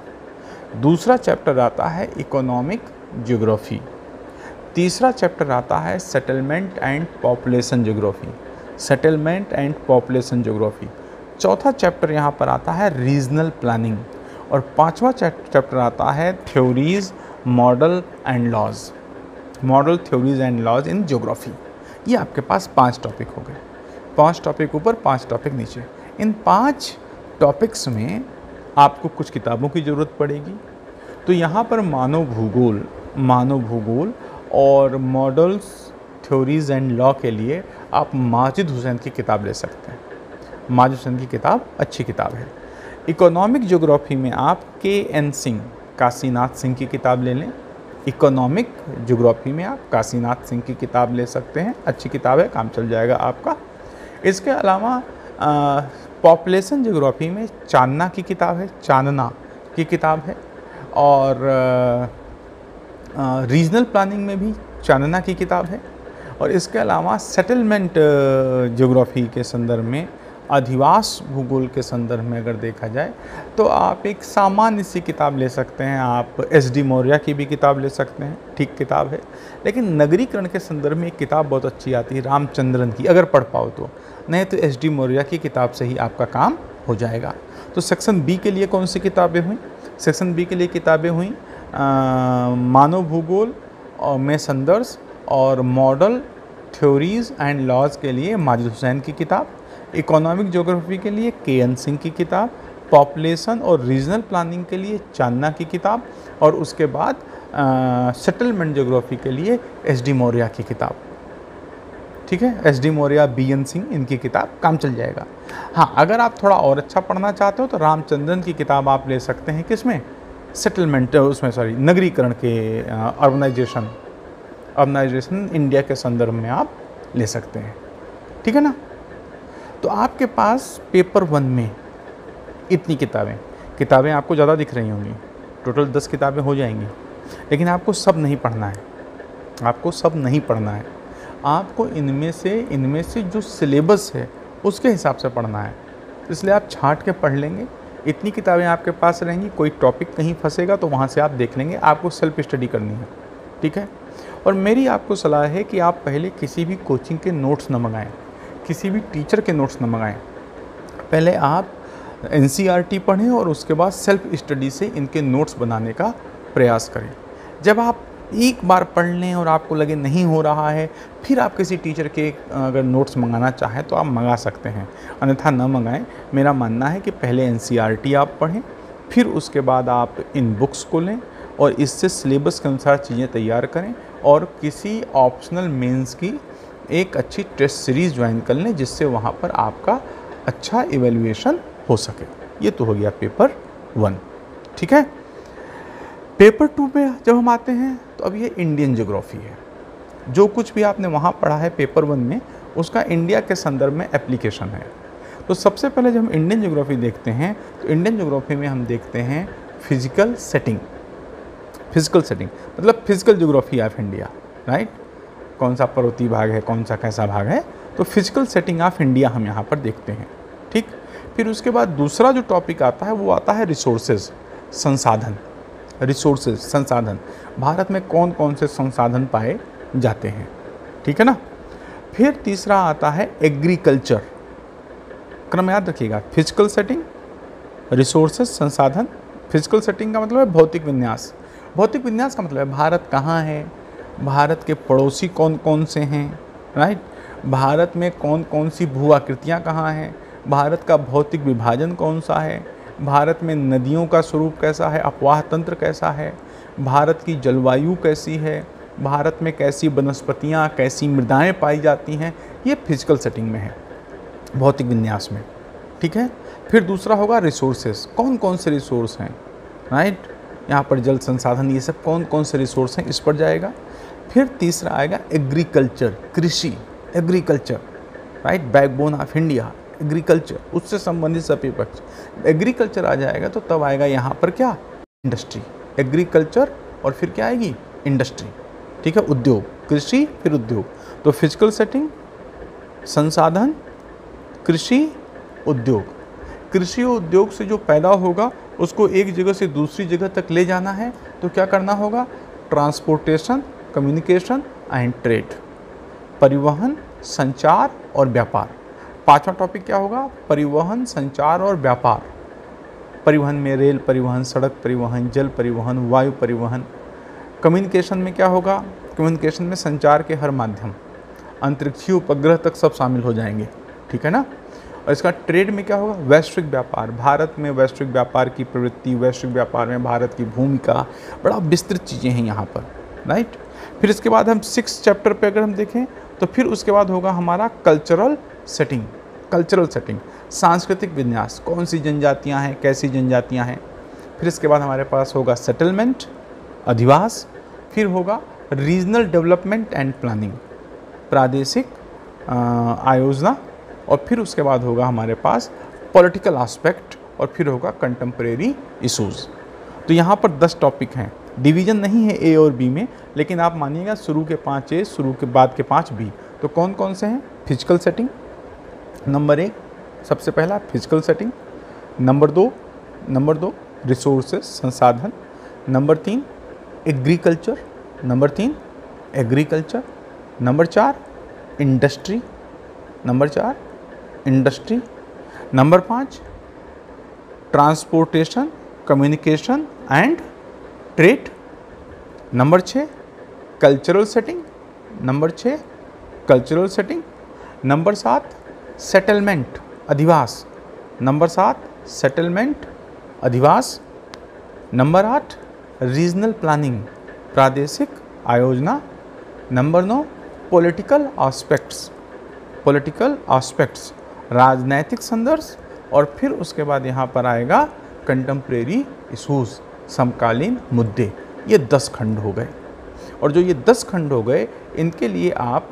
दूसरा चैप्टर आता है इकोनॉमिक ज्योग्राफी। तीसरा चैप्टर आता है settlement and population geography, settlement and population geography. चौथा चैप्टर यहाँ पर आता है रीजनल प्लानिंग। और पांचवा चैप्टर आता है theories, model and laws, model, theories and laws in geography. ये आपके पास 5 टॉपिक हो गए, 5 टॉपिक ऊपर, 5 टॉपिक नीचे। इन 5 टॉपिक्स में आपको कुछ किताबों की ज़रूरत पड़ेगी। तो यहाँ पर मानव भूगोल और मॉडल्स, थ्योरीज एंड लॉ के लिए आप माजिद हुसैन की किताब ले सकते हैं। माजिद हुसैन की किताब अच्छी किताब है। इकोनॉमिक ज्योग्राफी में आप KN सिंह, काशीनाथ सिंह की किताब ले लें। इकोनॉमिक ज्योग्राफी में आप काशीनाथ सिंह की किताब ले सकते हैं, अच्छी किताब है, काम चल जाएगा आपका। इसके अलावा पॉपुलेशन ज्योग्राफी में चांदना की किताब है, और रीजनल प्लानिंग में भी चांदना की किताब है। और इसके अलावा सेटलमेंट ज्योग्राफी के संदर्भ में, अधिवास भूगोल के संदर्भ में अगर देखा जाए तो आप एक सामान्य सी किताब ले सकते हैं। आप SD मौर्य की भी किताब ले सकते हैं, ठीक किताब है। लेकिन नगरीकरण के संदर्भ में एक किताब बहुत अच्छी आती है रामचंद्रन की, अगर पढ़ पाओ तो, नहीं तो SD मौर्य की किताब से ही आपका काम हो जाएगा। तो सेक्शन बी के लिए कौन सी किताबें हुई, सेक्शन बी के लिए किताबें हुई मानव भूगोल और में संदर्श और मॉडल थ्योरीज़ एंड लॉज के लिए माजिद हुसैन की किताब, इकोनॉमिक ज्योग्राफी के लिए के.एन. सिंह की किताब, पॉपुलेशन और रीजनल प्लानिंग के लिए चांदना की किताब, और उसके बाद सेटलमेंट ज्योग्राफी के लिए एस.डी. मौर्य की किताब। ठीक है, एस.डी. मौर्य, बी.एन. सिंह, इनकी किताब काम चल जाएगा। हाँ, अगर आप थोड़ा और अच्छा पढ़ना चाहते हो तो रामचंद्रन की किताब आप ले सकते हैं, किसमें, सेटलमेंट, उसमें सॉरी नगरीकरण के, अर्बनाइजेशन इंडिया के संदर्भ में आप ले सकते हैं। ठीक है ना। तो आपके पास पेपर 1 में इतनी किताबें आपको ज़्यादा दिख रही होंगी, टोटल 10 किताबें हो जाएंगी, लेकिन आपको सब नहीं पढ़ना है, आपको इनमें से जो सिलेबस है उसके हिसाब से पढ़ना है। इसलिए आप छांट के पढ़ लेंगे, इतनी किताबें आपके पास रहेंगी, कोई टॉपिक कहीं फंसेगा तो वहाँ से आप देख लेंगे, आपको सेल्फ स्टडी करनी है। ठीक है। और मेरी आपको सलाह है कि आप पहले किसी भी कोचिंग के नोट्स न मंगाएं, किसी भी टीचर के नोट्स न मंगाएं, पहले आप NCERT पढ़ें और उसके बाद सेल्फ स्टडी से इनके नोट्स बनाने का प्रयास करें। जब आप एक बार पढ़ लें और आपको लगे नहीं हो रहा है, फिर आप किसी टीचर के अगर नोट्स मंगाना चाहें तो आप मंगा सकते हैं, अन्यथा न मंगाएं। मेरा मानना है कि पहले NCERT आप पढ़ें, फिर उसके बाद आप इन बुक्स को लें और इससे सिलेबस के अनुसार चीज़ें तैयार करें और किसी ऑप्शनल मेंस की एक अच्छी टेस्ट सीरीज़ ज्वाइन कर लें, जिससे वहाँ पर आपका अच्छा इवैल्यूएशन हो सके। ये तो हो गया पेपर 1। ठीक है। पेपर 2 में जब हम आते हैं तो अब ये इंडियन ज्योग्राफी है। जो कुछ भी आपने वहाँ पढ़ा है पेपर 1 में, उसका इंडिया के संदर्भ में एप्लीकेशन है। तो सबसे पहले जब हम इंडियन ज्योग्राफी देखते हैं तो इंडियन ज्योग्राफी में हम देखते हैं फिजिकल सेटिंग मतलब physical geography of India, right. कौन सा पर्वतीय भाग है, कौन सा कैसा भाग है, तो फिजिकल सेटिंग ऑफ इंडिया हम यहाँ पर देखते हैं। ठीक। फिर उसके बाद दूसरा जो टॉपिक आता है वो आता है रिसोर्सेज, संसाधन। भारत में कौन कौन से संसाधन पाए जाते हैं। ठीक है ना। फिर तीसरा आता है एग्रीकल्चर। क्रम याद रखिएगा, फिजिकल सेटिंग, रिसोर्सेज, संसाधन। फिजिकल सेटिंग का मतलब है भौतिक विन्यास का मतलब है भारत कहाँ है, भारत के पड़ोसी कौन कौन से हैं, राइट। भारत में कौन कौन सी भू आकृतियाँ कहाँ हैं, भारत का भौतिक विभाजन कौन सा है, भारत में नदियों का स्वरूप कैसा है, अपवाह तंत्र कैसा है, भारत की जलवायु कैसी है, भारत में कैसी वनस्पतियाँ, कैसी मृदाएँ पाई जाती हैं, ये फिजिकल सेटिंग में है, भौतिक विन्यास में। ठीक है। फिर दूसरा होगा रिसोर्सेज, कौन कौन से रिसोर्स हैं, राइट। यहाँ पर जल संसाधन, ये सब कौन कौन से रिसोर्स हैं, इस पर जाएगा। फिर तीसरा आएगा एग्रीकल्चर, कृषि, agriculture, right, backbone of India, agriculture, उससे संबंधित सभी पक्ष। एग्रीकल्चर आ जाएगा तो तब आएगा यहाँ पर क्या, इंडस्ट्री, एग्रीकल्चर और फिर क्या आएगी, इंडस्ट्री। ठीक है, उद्योग, कृषि फिर उद्योग। तो फिजिकल सेटिंग, संसाधन, कृषि, उद्योग। कृषि उद्योग से जो पैदा होगा उसको एक जगह से दूसरी जगह तक ले जाना है तो क्या करना होगा, ट्रांसपोर्टेशन, कम्युनिकेशन एंड ट्रेड, परिवहन, संचार और व्यापार। पांचवा टॉपिक क्या होगा, परिवहन, संचार और व्यापार। परिवहन में रेल परिवहन, सड़क परिवहन, जल परिवहन, वायु परिवहन। कम्युनिकेशन में क्या होगा, कम्युनिकेशन में संचार के हर माध्यम, अंतरिक्षीय उपग्रह तक सब शामिल हो जाएंगे। ठीक है ना। और इसका ट्रेड में क्या होगा, वैश्विक व्यापार, भारत में वैश्विक व्यापार की प्रवृत्ति, वैश्विक व्यापार में भारत की भूमिका, बड़ा विस्तृत चीज़ें हैं यहाँ पर, राइट। फिर इसके बाद हम 6 चैप्टर पे अगर हम देखें तो फिर उसके बाद होगा हमारा कल्चरल सेटिंग, सांस्कृतिक विन्यास, कौन सी जनजातियाँ हैं, कैसी जनजातियाँ हैं। फिर इसके बाद हमारे पास होगा सेटलमेंट, अधिवास। फिर होगा रीजनल डेवलपमेंट एंड प्लानिंग, प्रादेशिक आयोजना। और फिर उसके बाद होगा हमारे पास पॉलिटिकल एस्पेक्ट और फिर होगा कंटेम्प्रेरी इशूज़। तो यहाँ पर 10 टॉपिक हैं, डिवीज़न नहीं है ए और बी में, लेकिन आप मानिएगा शुरू के 5 ए, शुरू के बाद के 5 बी। तो कौन कौन से हैं, फिजिकल सेटिंग नंबर 1, सबसे पहला फिजिकल सेटिंग। नंबर 2 रिसोर्सेज, संसाधन। Number 3 agriculture. Number 4 industry. Number 5 transportation, communication and trade. Number 6 cultural setting. Number 6 cultural setting. Number 7 settlement अधिवास। नंबर 7 सेटलमेंट अधिवास। नंबर 8 रीजनल प्लानिंग प्रादेशिक आयोजना। Number 9 political aspects. Political aspects राजनैतिक संदर्भ। और फिर उसके बाद यहाँ पर आएगा कंटेम्प्रेरी इशूज़ समकालीन मुद्दे। ये 10 खंड हो गए। और जो ये 10 खंड हो गए इनके लिए आप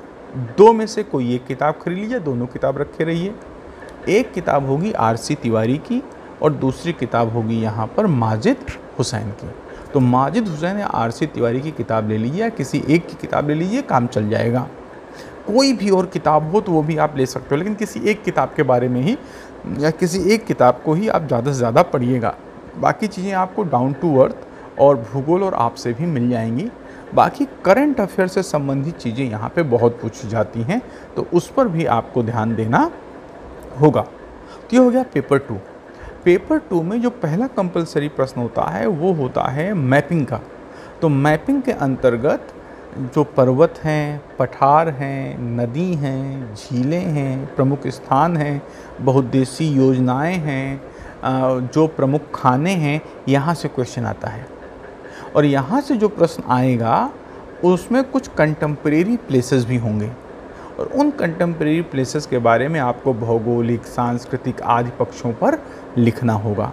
दो में से कोई एक किताब खरीद लीजिए, दोनों किताब रखे रहिए। एक किताब होगी आरसी तिवारी की और दूसरी किताब होगी यहाँ पर माजिद हुसैन की। तो माजिद हुसैन या आरसी तिवारी की किताब ले लीजिए या किसी एक की किताब ले लीजिए, काम चल जाएगा। कोई भी और किताब हो तो वो भी आप ले सकते हो, लेकिन किसी एक किताब के बारे में ही या किसी एक किताब को ही आप ज़्यादा से ज़्यादा पढ़िएगा। बाकी चीज़ें आपको डाउन टू अर्थ और भूगोल और आपसे भी मिल जाएंगी। बाकी करंट अफेयर से संबंधित चीज़ें यहाँ पे बहुत पूछी जाती हैं, तो उस पर भी आपको ध्यान देना होगा। तो ये हो गया पेपर 2। पेपर 2 में जो पहला कंपलसरी प्रश्न होता है वो होता है मैपिंग का। तो मैपिंग के अंतर्गत जो पर्वत हैं, पठार हैं, नदी हैं, झीलें हैं, प्रमुख स्थान हैं, बहुउद्देशीय योजनाएं हैं, जो प्रमुख खाने हैं, यहाँ से क्वेश्चन आता है। और यहाँ से जो प्रश्न आएगा उसमें कुछ कंटेम्प्रेरी प्लेसेस भी होंगे और उन कंटेम्प्रेरी प्लेसेस के बारे में आपको भौगोलिक, सांस्कृतिक आदि पक्षों पर लिखना होगा।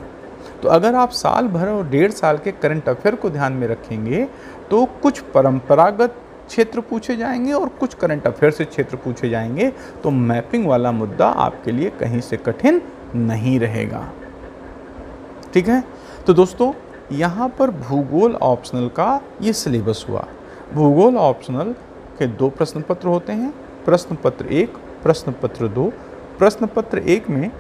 तो अगर आप साल भर और 1.5 साल के करंट अफेयर को ध्यान में रखेंगे तो कुछ परंपरागत क्षेत्र पूछे जाएंगे और कुछ करंट अफेयर से क्षेत्र पूछे जाएंगे। तो मैपिंग वाला मुद्दा आपके लिए कहीं से कठिन नहीं रहेगा। ठीक है, तो दोस्तों यहाँ पर भूगोल ऑप्शनल का ये सिलेबस हुआ। भूगोल ऑप्शनल के 2 प्रश्न पत्र होते हैं, प्रश्न पत्र 1, प्रश्न पत्र 2। प्रश्न पत्र 1 में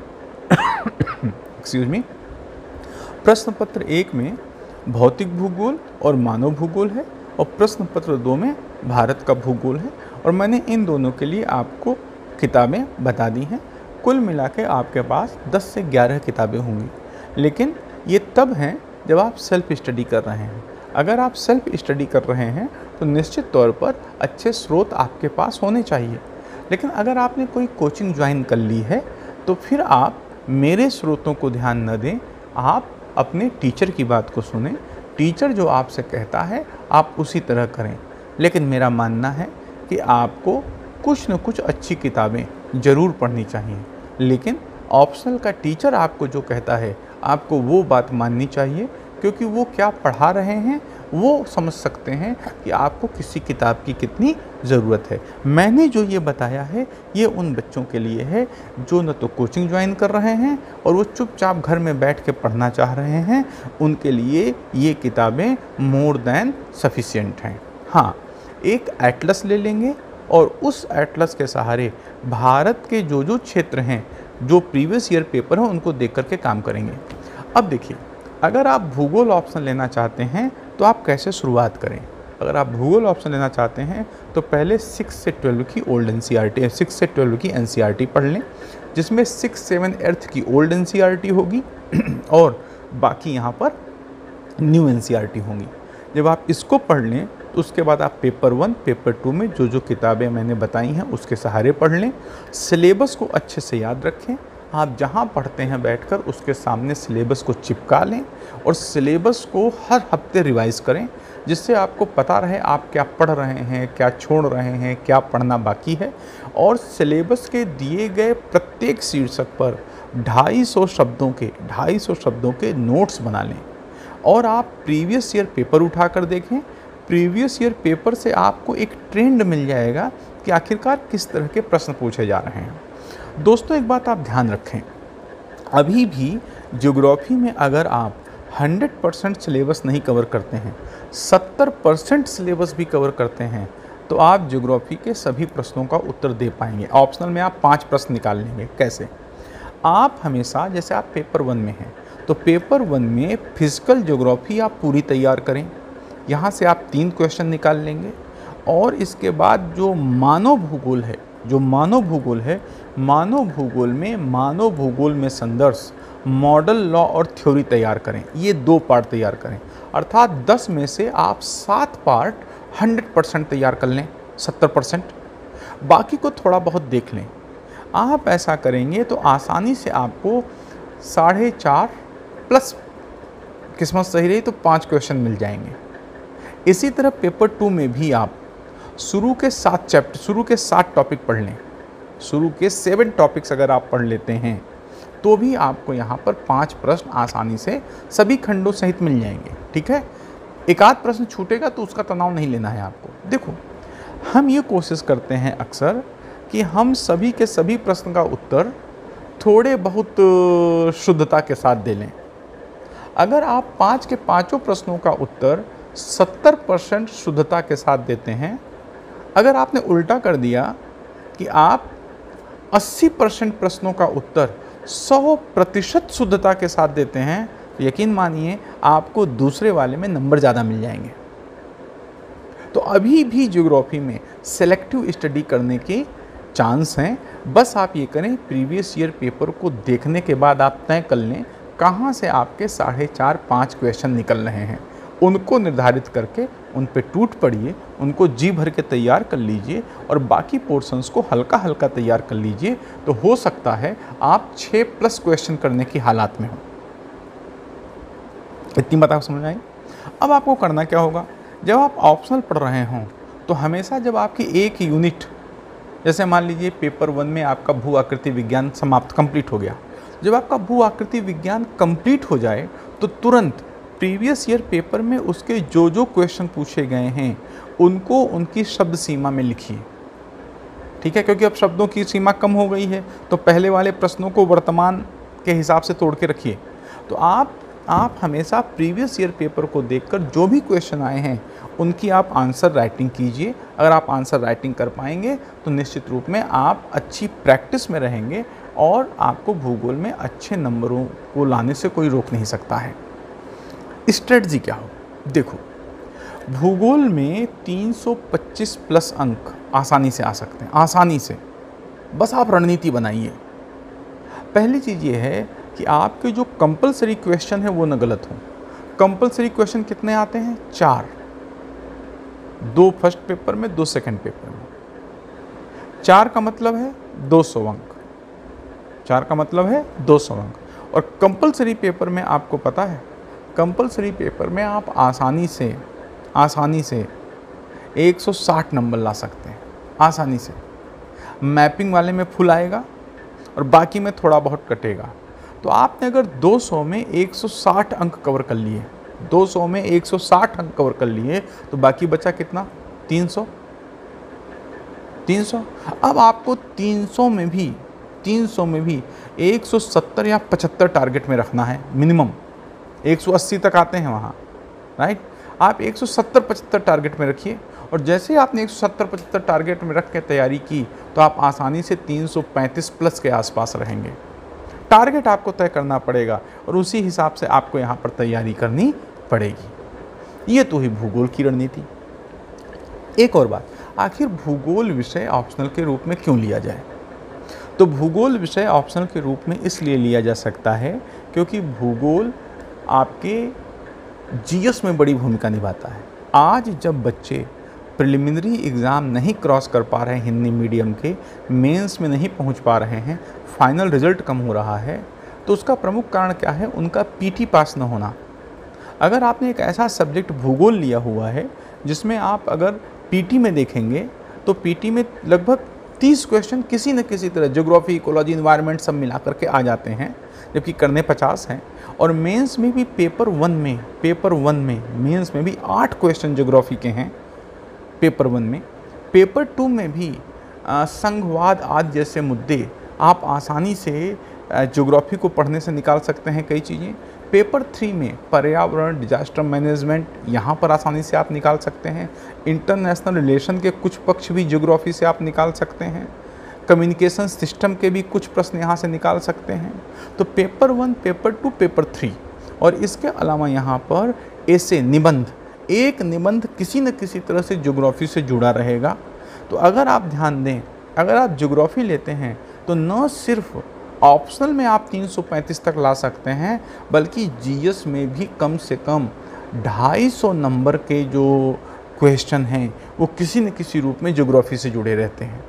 प्रश्न पत्र 1 में भौतिक भूगोल और मानव भूगोल है और प्रश्न पत्र 2 में भारत का भूगोल है। और मैंने इन दोनों के लिए आपको किताबें बता दी हैं। कुल मिला के आपके पास 10 से 11 किताबें होंगी, लेकिन ये तब हैं जब आप सेल्फ स्टडी कर रहे हैं। अगर आप सेल्फ स्टडी कर रहे हैं तो निश्चित तौर पर अच्छे स्रोत आपके पास होने चाहिए। लेकिन अगर आपने कोई कोचिंग ज्वाइन कर ली है तो फिर आप मेरे स्रोतों को ध्यान न दें, आप अपने टीचर की बात को सुनें। टीचर जो आपसे कहता है आप उसी तरह करें। लेकिन मेरा मानना है कि आपको कुछ न कुछ अच्छी किताबें ज़रूर पढ़नी चाहिए, लेकिन ऑप्शनल का टीचर आपको जो कहता है आपको वो बात माननी चाहिए, क्योंकि वो क्या पढ़ा रहे हैं वो समझ सकते हैं कि आपको किसी किताब की कितनी ज़रूरत है। मैंने जो ये बताया है ये उन बच्चों के लिए है जो न तो कोचिंग ज्वाइन कर रहे हैं और वो चुपचाप घर में बैठ के पढ़ना चाह रहे हैं। उनके लिए ये किताबें मोर देन सफिशिएंट हैं। हाँ, एक एटलस ले लेंगे और उस एटलस के सहारे भारत के जो क्षेत्र हैं, जो प्रीवियस ईयर पेपर हैं, उनको देख करके काम करेंगे। अब देखिए, अगर आप भूगोल ऑप्शन लेना चाहते हैं तो आप कैसे शुरुआत करें। अगर आप भूगोल ऑप्शन लेना चाहते हैं तो पहले 6 से 12 की ओल्ड NCERT, 6 से 12 की NCERT पढ़ लें, जिसमें 6, 7, 8 की ओल्ड NCERT होगी और बाकी यहाँ पर न्यू NCERT होंगी। जब आप इसको पढ़ लें तो उसके बाद आप पेपर 1, पेपर 2 में जो किताबें मैंने बताई हैं उसके सहारे पढ़ लें। सिलेबस को अच्छे से याद रखें। आप जहाँ पढ़ते हैं बैठकर उसके सामने सिलेबस को चिपका लें और सिलेबस को हर हफ्ते रिवाइज़ करें, जिससे आपको पता रहे आप क्या पढ़ रहे हैं, क्या छोड़ रहे हैं, क्या पढ़ना बाकी है। और सिलेबस के दिए गए प्रत्येक शीर्षक पर 250 शब्दों के नोट्स बना लें और आप प्रीवियस ईयर पेपर उठाकर देखें। प्रीवियस ईयर पेपर से आपको एक ट्रेंड मिल जाएगा कि आखिरकार किस तरह के प्रश्न पूछे जा रहे हैं। दोस्तों, एक बात आप ध्यान रखें, अभी भी ज्योग्राफी में अगर आप 100% सिलेबस नहीं कवर करते हैं, 70% सिलेबस भी कवर करते हैं, तो आप ज्योग्राफी के सभी प्रश्नों का उत्तर दे पाएंगे। ऑप्शनल में आप 5 प्रश्न निकाल लेंगे। कैसे? आप हमेशा, जैसे आप पेपर 1 में हैं तो पेपर 1 में फिजिकल ज्योग्राफी आप पूरी तैयार करें, यहाँ से आप 3 क्वेश्चन निकाल लेंगे। और इसके बाद जो मानव भूगोल है जो मानव भूगोल है, मानव भूगोल में संदर्भ, मॉडल, लॉ और थ्योरी तैयार करें। ये 2 पार्ट तैयार करें, अर्थात 10 में से आप 7 पार्ट 100% तैयार कर लें, 70%, बाकी को थोड़ा बहुत देख लें। आप ऐसा करेंगे तो आसानी से आपको 4.5 प्लस किस्मत सही रही तो 5 क्वेश्चन मिल जाएंगे। इसी तरह पेपर 2 में भी आप शुरू के 7 टॉपिक पढ़ लें। शुरू के 7 टॉपिक्स अगर आप पढ़ लेते हैं तो भी आपको यहाँ पर 5 प्रश्न आसानी से सभी खंडों सहित मिल जाएंगे। ठीक है, एक आध प्रश्न छूटेगा तो उसका तनाव नहीं लेना है आपको। देखो, हम ये कोशिश करते हैं अक्सर कि हम सभी के सभी प्रश्न का उत्तर थोड़े बहुत शुद्धता के साथ दे लें। अगर आप 5 के 5 प्रश्नों का उत्तर 70% शुद्धता के साथ देते हैं, अगर आपने उल्टा कर दिया कि आप 80% प्रश्नों का उत्तर 100% शुद्धता के साथ देते हैं, तो यकीन मानिए आपको दूसरे वाले में नंबर ज़्यादा मिल जाएंगे। तो अभी भी ज्योग्राफी में सेलेक्टिव स्टडी करने के चांस हैं। बस आप ये करें, प्रीवियस ईयर पेपर को देखने के बाद आप तय कर लें कहाँ से आपके 4.5-5 क्वेश्चन निकल रहे हैं। उनको निर्धारित करके उन पे टूट पड़िए, उनको जी भर के तैयार कर लीजिए और बाकी पोर्शंस को हल्का हल्का तैयार कर लीजिए। तो हो सकता है आप 6+ क्वेश्चन करने की हालात में हो। इतनी बात आप समझ आए। अब आपको करना क्या होगा, जब आप ऑप्शनल पढ़ रहे हों तो हमेशा जब आपकी एक यूनिट, जैसे मान लीजिए पेपर 1 में आपका भू आकृति विज्ञान कंप्लीट हो गया, जब आपका भू आकृति विज्ञान कंप्लीट हो जाए तो तुरंत प्रीवियस ईयर पेपर में उसके जो क्वेश्चन पूछे गए हैं उनको उनकी शब्द सीमा में लिखिए। ठीक है, क्योंकि अब शब्दों की सीमा कम हो गई है तो पहले वाले प्रश्नों को वर्तमान के हिसाब से तोड़ के रखिए। तो आप हमेशा प्रीवियस ईयर पेपर को देखकर जो भी क्वेश्चन आए हैं उनकी आप आंसर राइटिंग कीजिए। अगर आप आंसर राइटिंग कर पाएंगे तो निश्चित रूप में आप अच्छी प्रैक्टिस में रहेंगे और आपको भूगोल में अच्छे नंबरों को लाने से कोई रोक नहीं सकता है। स्ट्रेटजी क्या हो, देखो, भूगोल में 325+ अंक आसानी से आ सकते हैं, आसानी से। बस आप रणनीति बनाइए। पहली चीज़ ये है कि आपके जो कंपलसरी क्वेश्चन है वो न गलत हो। कंपलसरी क्वेश्चन कितने आते हैं? 4, 2 फर्स्ट पेपर में, 2 सेकंड पेपर में। 4 का मतलब है 200 अंक, 4 का मतलब है 200 अंक। और कंपलसरी पेपर में आपको पता है, कंपलसरी पेपर में आप आसानी से 160 नंबर ला सकते हैं, आसानी से। मैपिंग वाले में फुल आएगा और बाकी में थोड़ा बहुत कटेगा। तो आपने अगर 200 में 160 अंक कवर कर लिए, 200 में 160 अंक कवर कर लिए, तो बाकी बचा कितना? 300। अब आपको 300 में भी 170 या 75 टारगेट में रखना है मिनिमम। 180 तक आते हैं वहाँ, राइट। आप 170-75 टारगेट में रखिए और जैसे ही आपने 170-75 टारगेट में रख के तैयारी की तो आप आसानी से 335+ के आसपास रहेंगे। टारगेट आपको तय करना पड़ेगा और उसी हिसाब से आपको यहाँ पर तैयारी करनी पड़ेगी। ये तो ही भूगोल की रणनीति। एक और बात, आखिर भूगोल विषय ऑप्शनल के रूप में क्यों लिया जाए? तो भूगोल विषय ऑप्शनल के रूप में इसलिए लिया जा सकता है क्योंकि भूगोल आपके जीएस में बड़ी भूमिका निभाता है। आज जब बच्चे प्रिलिमिनरी एग्ज़ाम नहीं क्रॉस कर पा रहे हैं, हिंदी मीडियम के मेंस में नहीं पहुंच पा रहे हैं, फाइनल रिजल्ट कम हो रहा है, तो उसका प्रमुख कारण क्या है? उनका पीटी पास न होना। अगर आपने एक ऐसा सब्जेक्ट भूगोल लिया हुआ है जिसमें आप अगर पीटी में देखेंगे तो पीटी में लगभग 30 क्वेश्चन किसी न किसी तरह ज्योग्राफी, इकोलॉजी, इन्वायरमेंट सब मिला करके आ जाते हैं, जबकि करने 50 हैं। और मेंस में भी पेपर 1 में मेंस में भी 8 क्वेश्चन ज्योग्राफी के हैं पेपर 1 में। पेपर 2 में भी संघवाद आदि जैसे मुद्दे आप आसानी से ज्योग्राफी को पढ़ने से निकाल सकते हैं कई चीज़ें। पेपर 3 में पर्यावरण, डिजास्टर मैनेजमेंट, यहाँ पर आसानी से आप निकाल सकते हैं। इंटरनेशनल रिलेशन के कुछ पक्ष भी ज्योग्राफी से आप निकाल सकते हैं। कम्युनिकेशन सिस्टम के भी कुछ प्रश्न यहाँ से निकाल सकते हैं। तो पेपर 1, पेपर 2, पेपर 3 और इसके अलावा यहाँ पर ऐसे निबंध, एक निबंध किसी न किसी तरह से ज्योग्राफी से जुड़ा रहेगा। तो अगर आप ध्यान दें अगर आप ज्योग्राफी लेते हैं तो न सिर्फ ऑप्शनल में आप 335 तक ला सकते हैं, बल्कि जीएस में भी कम से कम 250 नंबर के जो क्वेश्चन हैं वो किसी न किसी रूप में ज्योग्राफी से जुड़े रहते हैं।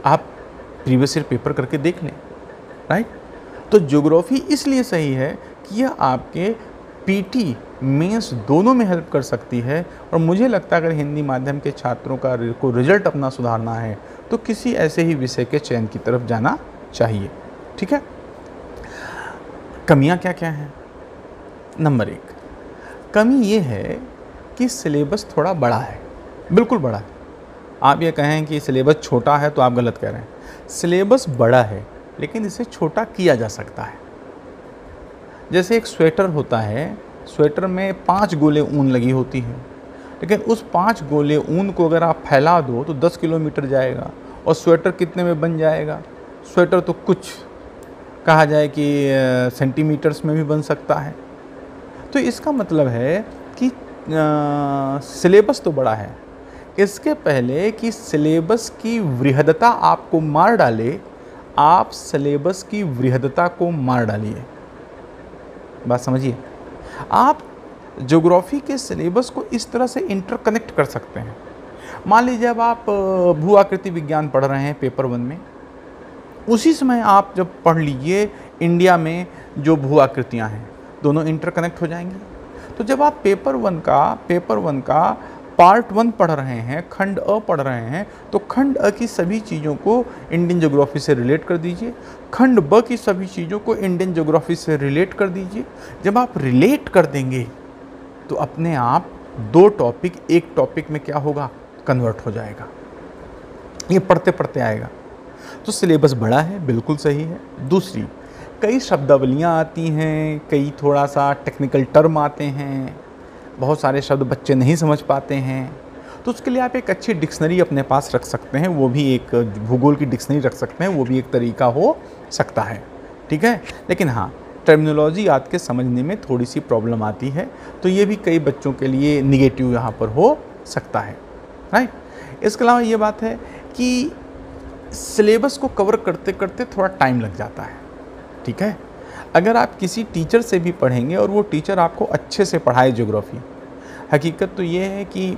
आप प्रीवियस ईयर पेपर करके देख लें, राइट। तो ज्योग्राफी इसलिए सही है कि यह आपके पीटी मेंस दोनों में हेल्प कर सकती है। और मुझे लगता है अगर हिंदी माध्यम के छात्रों को रिजल्ट अपना सुधारना है तो किसी ऐसे ही विषय के चयन की तरफ जाना चाहिए। ठीक है। कमियां क्या क्या हैं? नंबर 1 कमी ये है कि सिलेबस थोड़ा बड़ा है, बिल्कुल बड़ा है। आप ये कहें कि सिलेबस छोटा है तो आप गलत कह रहे हैं। सिलेबस बड़ा है लेकिन इसे छोटा किया जा सकता है। जैसे एक स्वेटर होता है, स्वेटर में 5 गोले ऊन लगी होती है, लेकिन उस 5 गोले ऊन को अगर आप फैला दो तो 10 किलोमीटर जाएगा। और स्वेटर कितने में बन जाएगा? स्वेटर तो कुछ कहा जाए कि सेंटीमीटर्स में भी बन सकता है। तो इसका मतलब है कि सिलेबस तो बड़ा है। इसके पहले कि सिलेबस की वृहदता आपको मार डाले, आप सिलेबस की वृहदता को मार डालिए। बात समझिए। आप ज्योग्राफी के सिलेबस को इस तरह से इंटरकनेक्ट कर सकते हैं। मान लीजिए अब आप भू आकृति विज्ञान पढ़ रहे हैं पेपर 1 में, उसी समय आप जब पढ़ लीजिए इंडिया में जो भू आकृतियाँ हैं, दोनों इंटरकनेक्ट हो जाएंगी। तो जब आप पेपर 1 का पार्ट 1 पढ़ रहे हैं, खंड अ पढ़ रहे हैं, तो खंड अ की सभी चीज़ों को इंडियन ज्योग्राफी से रिलेट कर दीजिए, खंड ब की सभी चीज़ों को इंडियन ज्योग्राफी से रिलेट कर दीजिए। जब आप रिलेट कर देंगे तो अपने आप 2 टॉपिक एक टॉपिक में क्या होगा? कन्वर्ट हो जाएगा। ये पढ़ते पढ़ते आएगा। तो सिलेबस बड़ा है, बिल्कुल सही है। दूसरी, कई शब्दावलियाँ आती हैं, कई थोड़ा सा टेक्निकल टर्म आते हैं, बहुत सारे शब्द बच्चे नहीं समझ पाते हैं। तो उसके लिए आप एक अच्छी डिक्शनरी अपने पास रख सकते हैं, वो भी एक भूगोल की डिक्शनरी रख सकते हैं, वो भी एक तरीका हो सकता है। ठीक है। लेकिन हाँ, टर्मिनोलॉजी आज के समझने में थोड़ी सी प्रॉब्लम आती है, तो ये भी कई बच्चों के लिए निगेटिव यहाँ पर हो सकता है, राइट। इसके अलावा ये बात है कि सिलेबस को कवर करते करते थोड़ा टाइम लग जाता है। ठीक है। अगर आप किसी टीचर से भी पढ़ेंगे और वो टीचर आपको अच्छे से पढ़ाए ज्योग्राफी, हकीकत तो ये है कि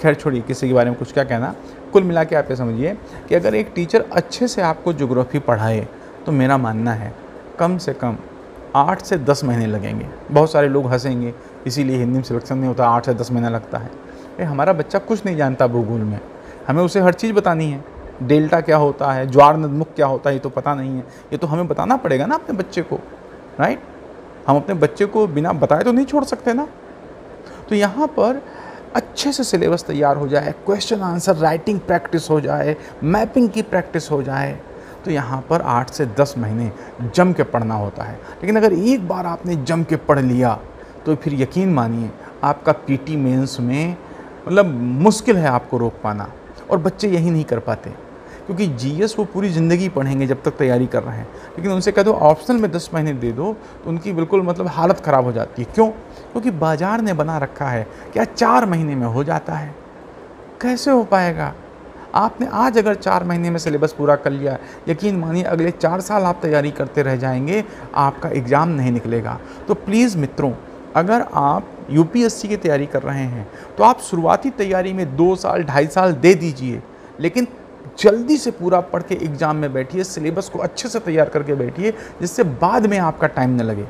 खैर छोड़िए किसी के बारे में कुछ क्या कहना, कुल मिला के आप ये समझिए कि अगर एक टीचर अच्छे से आपको ज्योग्राफी पढ़ाए तो मेरा मानना है कम से कम 8 से 10 महीने लगेंगे। बहुत सारे लोग हंसेंगे, इसीलिए हिंदी में सिलेक्शन नहीं होता, 8 से 10 महीना लगता है। हमारा बच्चा कुछ नहीं जानता भूगोल में, हमें उसे हर चीज़ बतानी है। डेल्टा क्या होता है, ज्वार नदमुख क्या होता है, ये तो पता नहीं है। ये तो हमें बताना पड़ेगा ना अपने बच्चे को, राइट। हम अपने बच्चे को बिना बताए तो नहीं छोड़ सकते ना। तो यहाँ पर अच्छे से सिलेबस तैयार हो जाए, क्वेश्चन आंसर राइटिंग प्रैक्टिस हो जाए, मैपिंग की प्रैक्टिस हो जाए, तो यहाँ पर 8 से 10 महीने जम के पढ़ना होता है। लेकिन अगर एक बार आपने जम के पढ़ लिया तो फिर यकीन मानिए आपका पीटी मेंस में मतलब मुश्किल है आपको रोक पाना। और बच्चे यही नहीं कर पाते, क्योंकि जीएस वो पूरी ज़िंदगी पढ़ेंगे जब तक तैयारी कर रहे हैं। लेकिन उनसे कह दो ऑप्शनल में 10 महीने दे दो तो उनकी बिल्कुल मतलब हालत ख़राब हो जाती है। क्यों? क्योंकि बाजार ने बना रखा है क्या 4 महीने में हो जाता है। कैसे हो पाएगा? आपने आज अगर 4 महीने में सिलेबस पूरा कर लिया, यकीन मानिए अगले 4 साल आप तैयारी करते रह जाएंगे, आपका एग्ज़ाम नहीं निकलेगा। तो प्लीज़ मित्रों, अगर आप यूपीएससी की तैयारी कर रहे हैं तो आप शुरुआती तैयारी में 2 साल 2.5 साल दे दीजिए, लेकिन जल्दी से पूरा पढ़ के एग्ज़ाम में बैठिए, सिलेबस को अच्छे से तैयार करके बैठिए, जिससे बाद में आपका टाइम न लगे।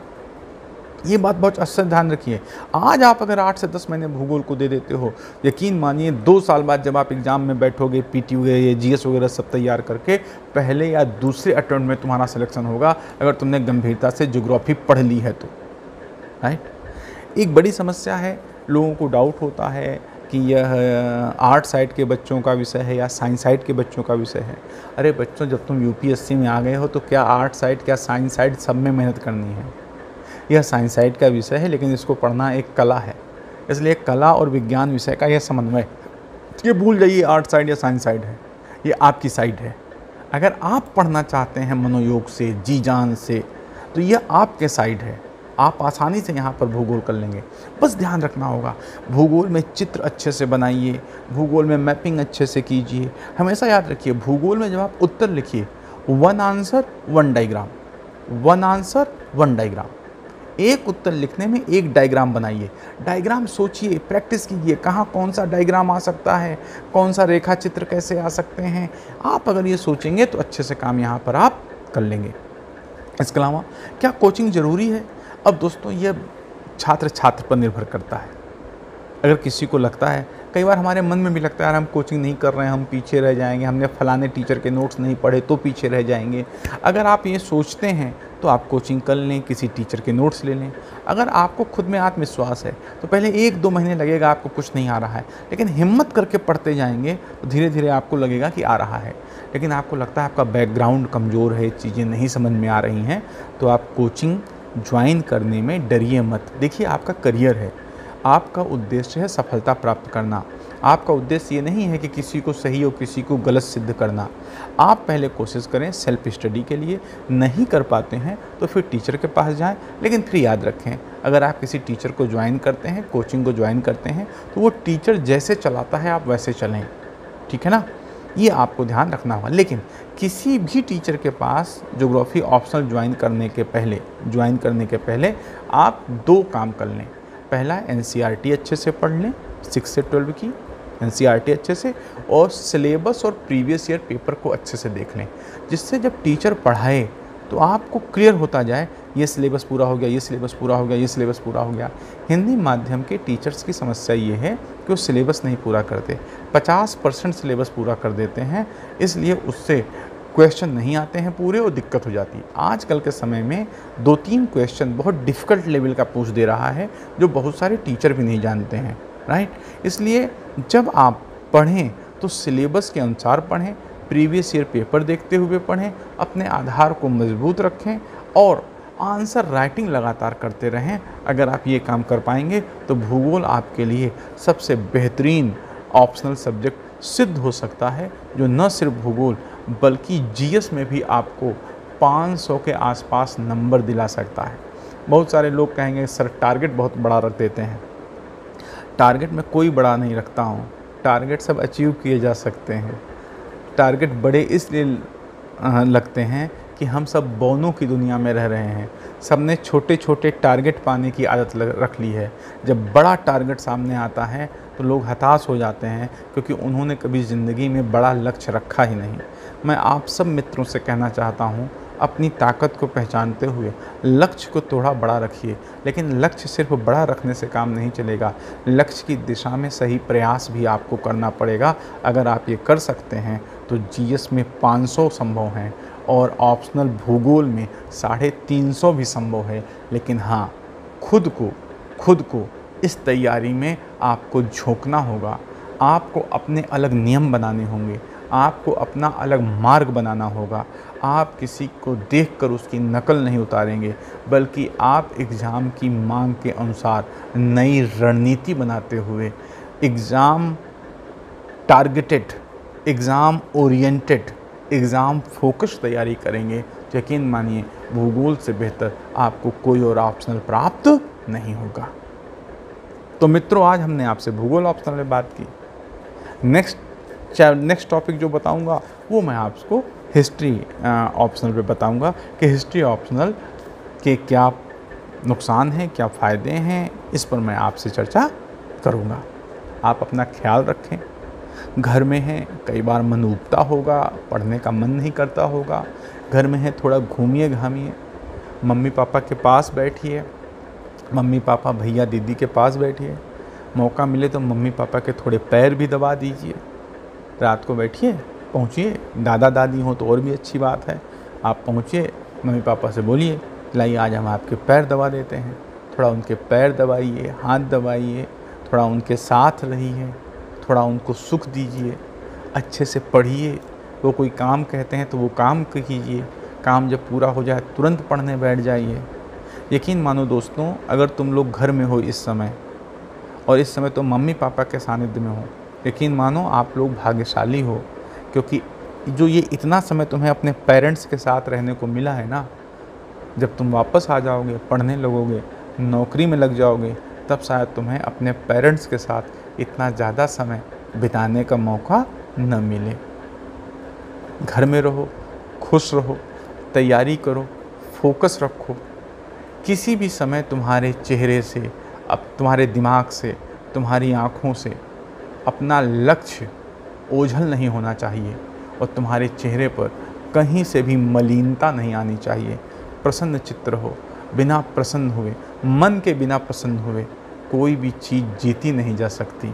ये बात बहुत अच्छे से ध्यान रखिए। आज आप अगर 8 से 10 महीने भूगोल को दे देते हो, यकीन मानिए 2 साल बाद जब आप एग्ज़ाम में बैठोगे, पीटी वगैरह जीएस वगैरह सब तैयार करके, पहले या दूसरे अटेम्प्ट में तुम्हारा सिलेक्शन होगा, अगर तुमने गंभीरता से ज्योग्राफी पढ़ ली है तो, राइट। एक बड़ी समस्या है, लोगों को डाउट होता है कि यह आर्ट साइड के बच्चों का विषय है या साइंस साइड के बच्चों का विषय है। अरे बच्चों, जब तुम यूपीएससी में आ गए हो तो क्या आर्ट साइड क्या साइंस साइड सब में मेहनत करनी है। यह साइंस साइड का विषय है, लेकिन इसको पढ़ना एक कला है, इसलिए कला और विज्ञान विषय का यह समन्वय, ये भूल जाइए आर्ट साइड या साइंस साइड है, ये आपकी साइड है। अगर आप पढ़ना चाहते हैं मनोयोग से, जी जान से, तो यह आपके साइड है। आप आसानी से यहाँ पर भूगोल कर लेंगे। बस ध्यान रखना होगा, भूगोल में चित्र अच्छे से बनाइए, भूगोल में मैपिंग अच्छे से कीजिए। हमेशा याद रखिए, भूगोल में जब आप उत्तर लिखिए, 1 आंसर 1 डायग्राम, 1 आंसर 1 डायग्राम। एक उत्तर लिखने में एक डायग्राम बनाइए, डायग्राम सोचिए, प्रैक्टिस कीजिए, कहाँ कौन सा डायग्राम आ सकता है, कौन सा रेखा चित्र कैसे आ सकते हैं। आप अगर ये सोचेंगे तो अच्छे से काम यहाँ पर आप कर लेंगे। इसके अलावा क्या कोचिंग ज़रूरी है? अब दोस्तों ये छात्र पर निर्भर करता है। अगर किसी को लगता है, कई बार हमारे मन में भी लगता है यार हम कोचिंग नहीं कर रहे हैं, हम पीछे रह जाएंगे, हमने फलाने टीचर के नोट्स नहीं पढ़े तो पीछे रह जाएंगे। अगर आप ये सोचते हैं तो आप कोचिंग कर लें, किसी टीचर के नोट्स ले लें। अगर आपको खुद में आत्मविश्वास है तो पहले 1-2 महीने लगेगा आपको कुछ नहीं आ रहा है, लेकिन हिम्मत करके पढ़ते जाएंगे तो धीरे धीरे आपको लगेगा कि आ रहा है। लेकिन आपको लगता है आपका बैकग्राउंड कमज़ोर है, चीज़ें नहीं समझ में आ रही हैं, तो आप कोचिंग ज्वाइन करने में डरिए मत। देखिए, आपका करियर है, आपका उद्देश्य है सफलता प्राप्त करना। आपका उद्देश्य ये नहीं है कि किसी को सही और किसी को गलत सिद्ध करना। आप पहले कोशिश करें सेल्फ स्टडी के लिए, नहीं कर पाते हैं तो फिर टीचर के पास जाएं। लेकिन फिर याद रखें, अगर आप किसी टीचर को ज्वाइन करते हैं, कोचिंग को ज्वाइन करते हैं, तो वो टीचर जैसे चलाता है आप वैसे चलें, ठीक है ना? ये आपको ध्यान रखना होगा। लेकिन किसी भी टीचर के पास ज्योग्राफी ऑप्शनल ज्वाइन करने के पहले आप 2 काम कर लें। पहला, एनसीईआरटी अच्छे से पढ़ लें, 6 से 12 की एनसीईआरटी अच्छे से, और सिलेबस और प्रीवियस ईयर पेपर को अच्छे से देख लें, जिससे जब टीचर पढ़ाए तो आपको क्लियर होता जाए ये सिलेबस पूरा हो गया, ये सिलेबस पूरा हो गया, ये सिलेबस पूरा हो गया। हिंदी माध्यम के टीचर्स की समस्या ये है कि वो सिलेबस नहीं पूरा करते, 50% सिलेबस पूरा कर देते हैं, इसलिए उससे क्वेश्चन नहीं आते हैं पूरे और दिक्कत हो जाती है। आजकल के समय में 2-3 क्वेश्चन बहुत डिफ़िकल्ट लेवल का पूछ दे रहा है, जो बहुत सारे टीचर भी नहीं जानते हैं, राइट? इसलिए जब आप पढ़ें तो सिलेबस के अनुसार पढ़ें, प्रीवियस ईयर पेपर देखते हुए पढ़ें, अपने आधार को मजबूत रखें और आंसर राइटिंग लगातार करते रहें। अगर आप ये काम कर पाएंगे तो भूगोल आपके लिए सबसे बेहतरीन ऑप्शनल सब्जेक्ट सिद्ध हो सकता है, जो न सिर्फ भूगोल बल्कि जीएस में भी आपको 500 के आसपास नंबर दिला सकता है। बहुत सारे लोग कहेंगे सर टारगेट बहुत बड़ा रख देते हैं। टारगेट में कोई बड़ा नहीं रखता हूँ, टारगेट सब अचीव किए जा सकते हैं। टारगेट बड़े इसलिए लगते हैं कि हम सब बौनों की दुनिया में रह रहे हैं, सबने छोटे छोटे टारगेट पाने की आदत रख ली है। जब बड़ा टारगेट सामने आता है तो लोग हताश हो जाते हैं, क्योंकि उन्होंने कभी ज़िंदगी में बड़ा लक्ष्य रखा ही नहीं। मैं आप सब मित्रों से कहना चाहता हूँ, अपनी ताकत को पहचानते हुए लक्ष्य को थोड़ा बड़ा रखिए। लेकिन लक्ष्य सिर्फ बड़ा रखने से काम नहीं चलेगा, लक्ष्य की दिशा में सही प्रयास भी आपको करना पड़ेगा। अगर आप ये कर सकते हैं तो जीएस में 500 संभव हैं और ऑप्शनल भूगोल में 350 भी संभव है। लेकिन हाँ, खुद को इस तैयारी में आपको झोंकना होगा, आपको अपने अलग नियम बनाने होंगे, आपको अपना अलग मार्ग बनाना होगा। आप किसी को देखकर उसकी नकल नहीं उतारेंगे, बल्कि आप एग्ज़ाम की मांग के अनुसार नई रणनीति बनाते हुए exam targeted, exam oriented, exam focus तैयारी करेंगे। यकीन मानिए, भूगोल से बेहतर आपको कोई और ऑप्शनल प्राप्त नहीं होगा। तो मित्रों, आज हमने आपसे भूगोल ऑप्शनल में बात की। नेक्स्ट टॉपिक जो बताऊंगा वो मैं आपको हिस्ट्री ऑप्शनल पे बताऊंगा कि हिस्ट्री ऑप्शनल के क्या नुकसान हैं, क्या फ़ायदे हैं, इस पर मैं आपसे चर्चा करूंगा। आप अपना ख्याल रखें। घर में हैं, कई बार मन उबता होगा, पढ़ने का मन नहीं करता होगा। घर में है, थोड़ा घूमिए घामिए, मम्मी पापा के पास बैठिए, मम्मी पापा भैया दीदी के पास बैठिए। मौका मिले तो मम्मी पापा के थोड़े पैर भी दबा दीजिए। रात को बैठिए, पहुँचिए, दादा दादी हो तो और भी अच्छी बात है। आप पहुँचिए, मम्मी पापा से बोलिए लाइए आज हम आपके पैर दबा देते हैं। थोड़ा उनके पैर दबाइए, हाथ दबाइए, थोड़ा उनके साथ रहिए, थोड़ा उनको सुख दीजिए, अच्छे से पढ़िए। वो कोई काम कहते हैं तो वो काम कीजिए, काम जब पूरा हो जाए तुरंत पढ़ने बैठ जाइए। यकीन मानो दोस्तों, अगर तुम लोग घर में हो इस समय, और इस समय तो मम्मी पापा के सानिध्य में हो, यकीन मानो आप लोग भाग्यशाली हो, क्योंकि जो ये इतना समय तुम्हें अपने पेरेंट्स के साथ रहने को मिला है ना, जब तुम वापस आ जाओगे, पढ़ने लगोगे, नौकरी में लग जाओगे, तब शायद तुम्हें अपने पेरेंट्स के साथ इतना ज़्यादा समय बिताने का मौका न मिले। घर में रहो, खुश रहो, तैयारी करो, फोकस रखो। किसी भी समय तुम्हारे चेहरे से, अब तुम्हारे दिमाग से, तुम्हारी आँखों से अपना लक्ष्य ओझल नहीं होना चाहिए और तुम्हारे चेहरे पर कहीं से भी मलिनता नहीं आनी चाहिए। प्रसन्न चित्त रहो। बिना प्रसन्न हुए, मन के बिना प्रसन्न हुए कोई भी चीज़ जीती नहीं जा सकती।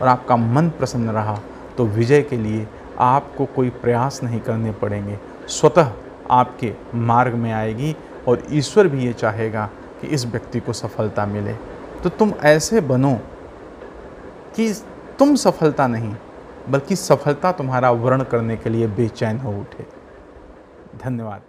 और आपका मन प्रसन्न रहा तो विजय के लिए आपको कोई प्रयास नहीं करने पड़ेंगे, स्वतः आपके मार्ग में आएगी और ईश्वर भी ये चाहेगा कि इस व्यक्ति को सफलता मिले। तो तुम ऐसे बनो कि तुम सफलता नहीं बल्कि सफलता तुम्हारा वर्ण करने के लिए बेचैन हो उठे। धन्यवाद।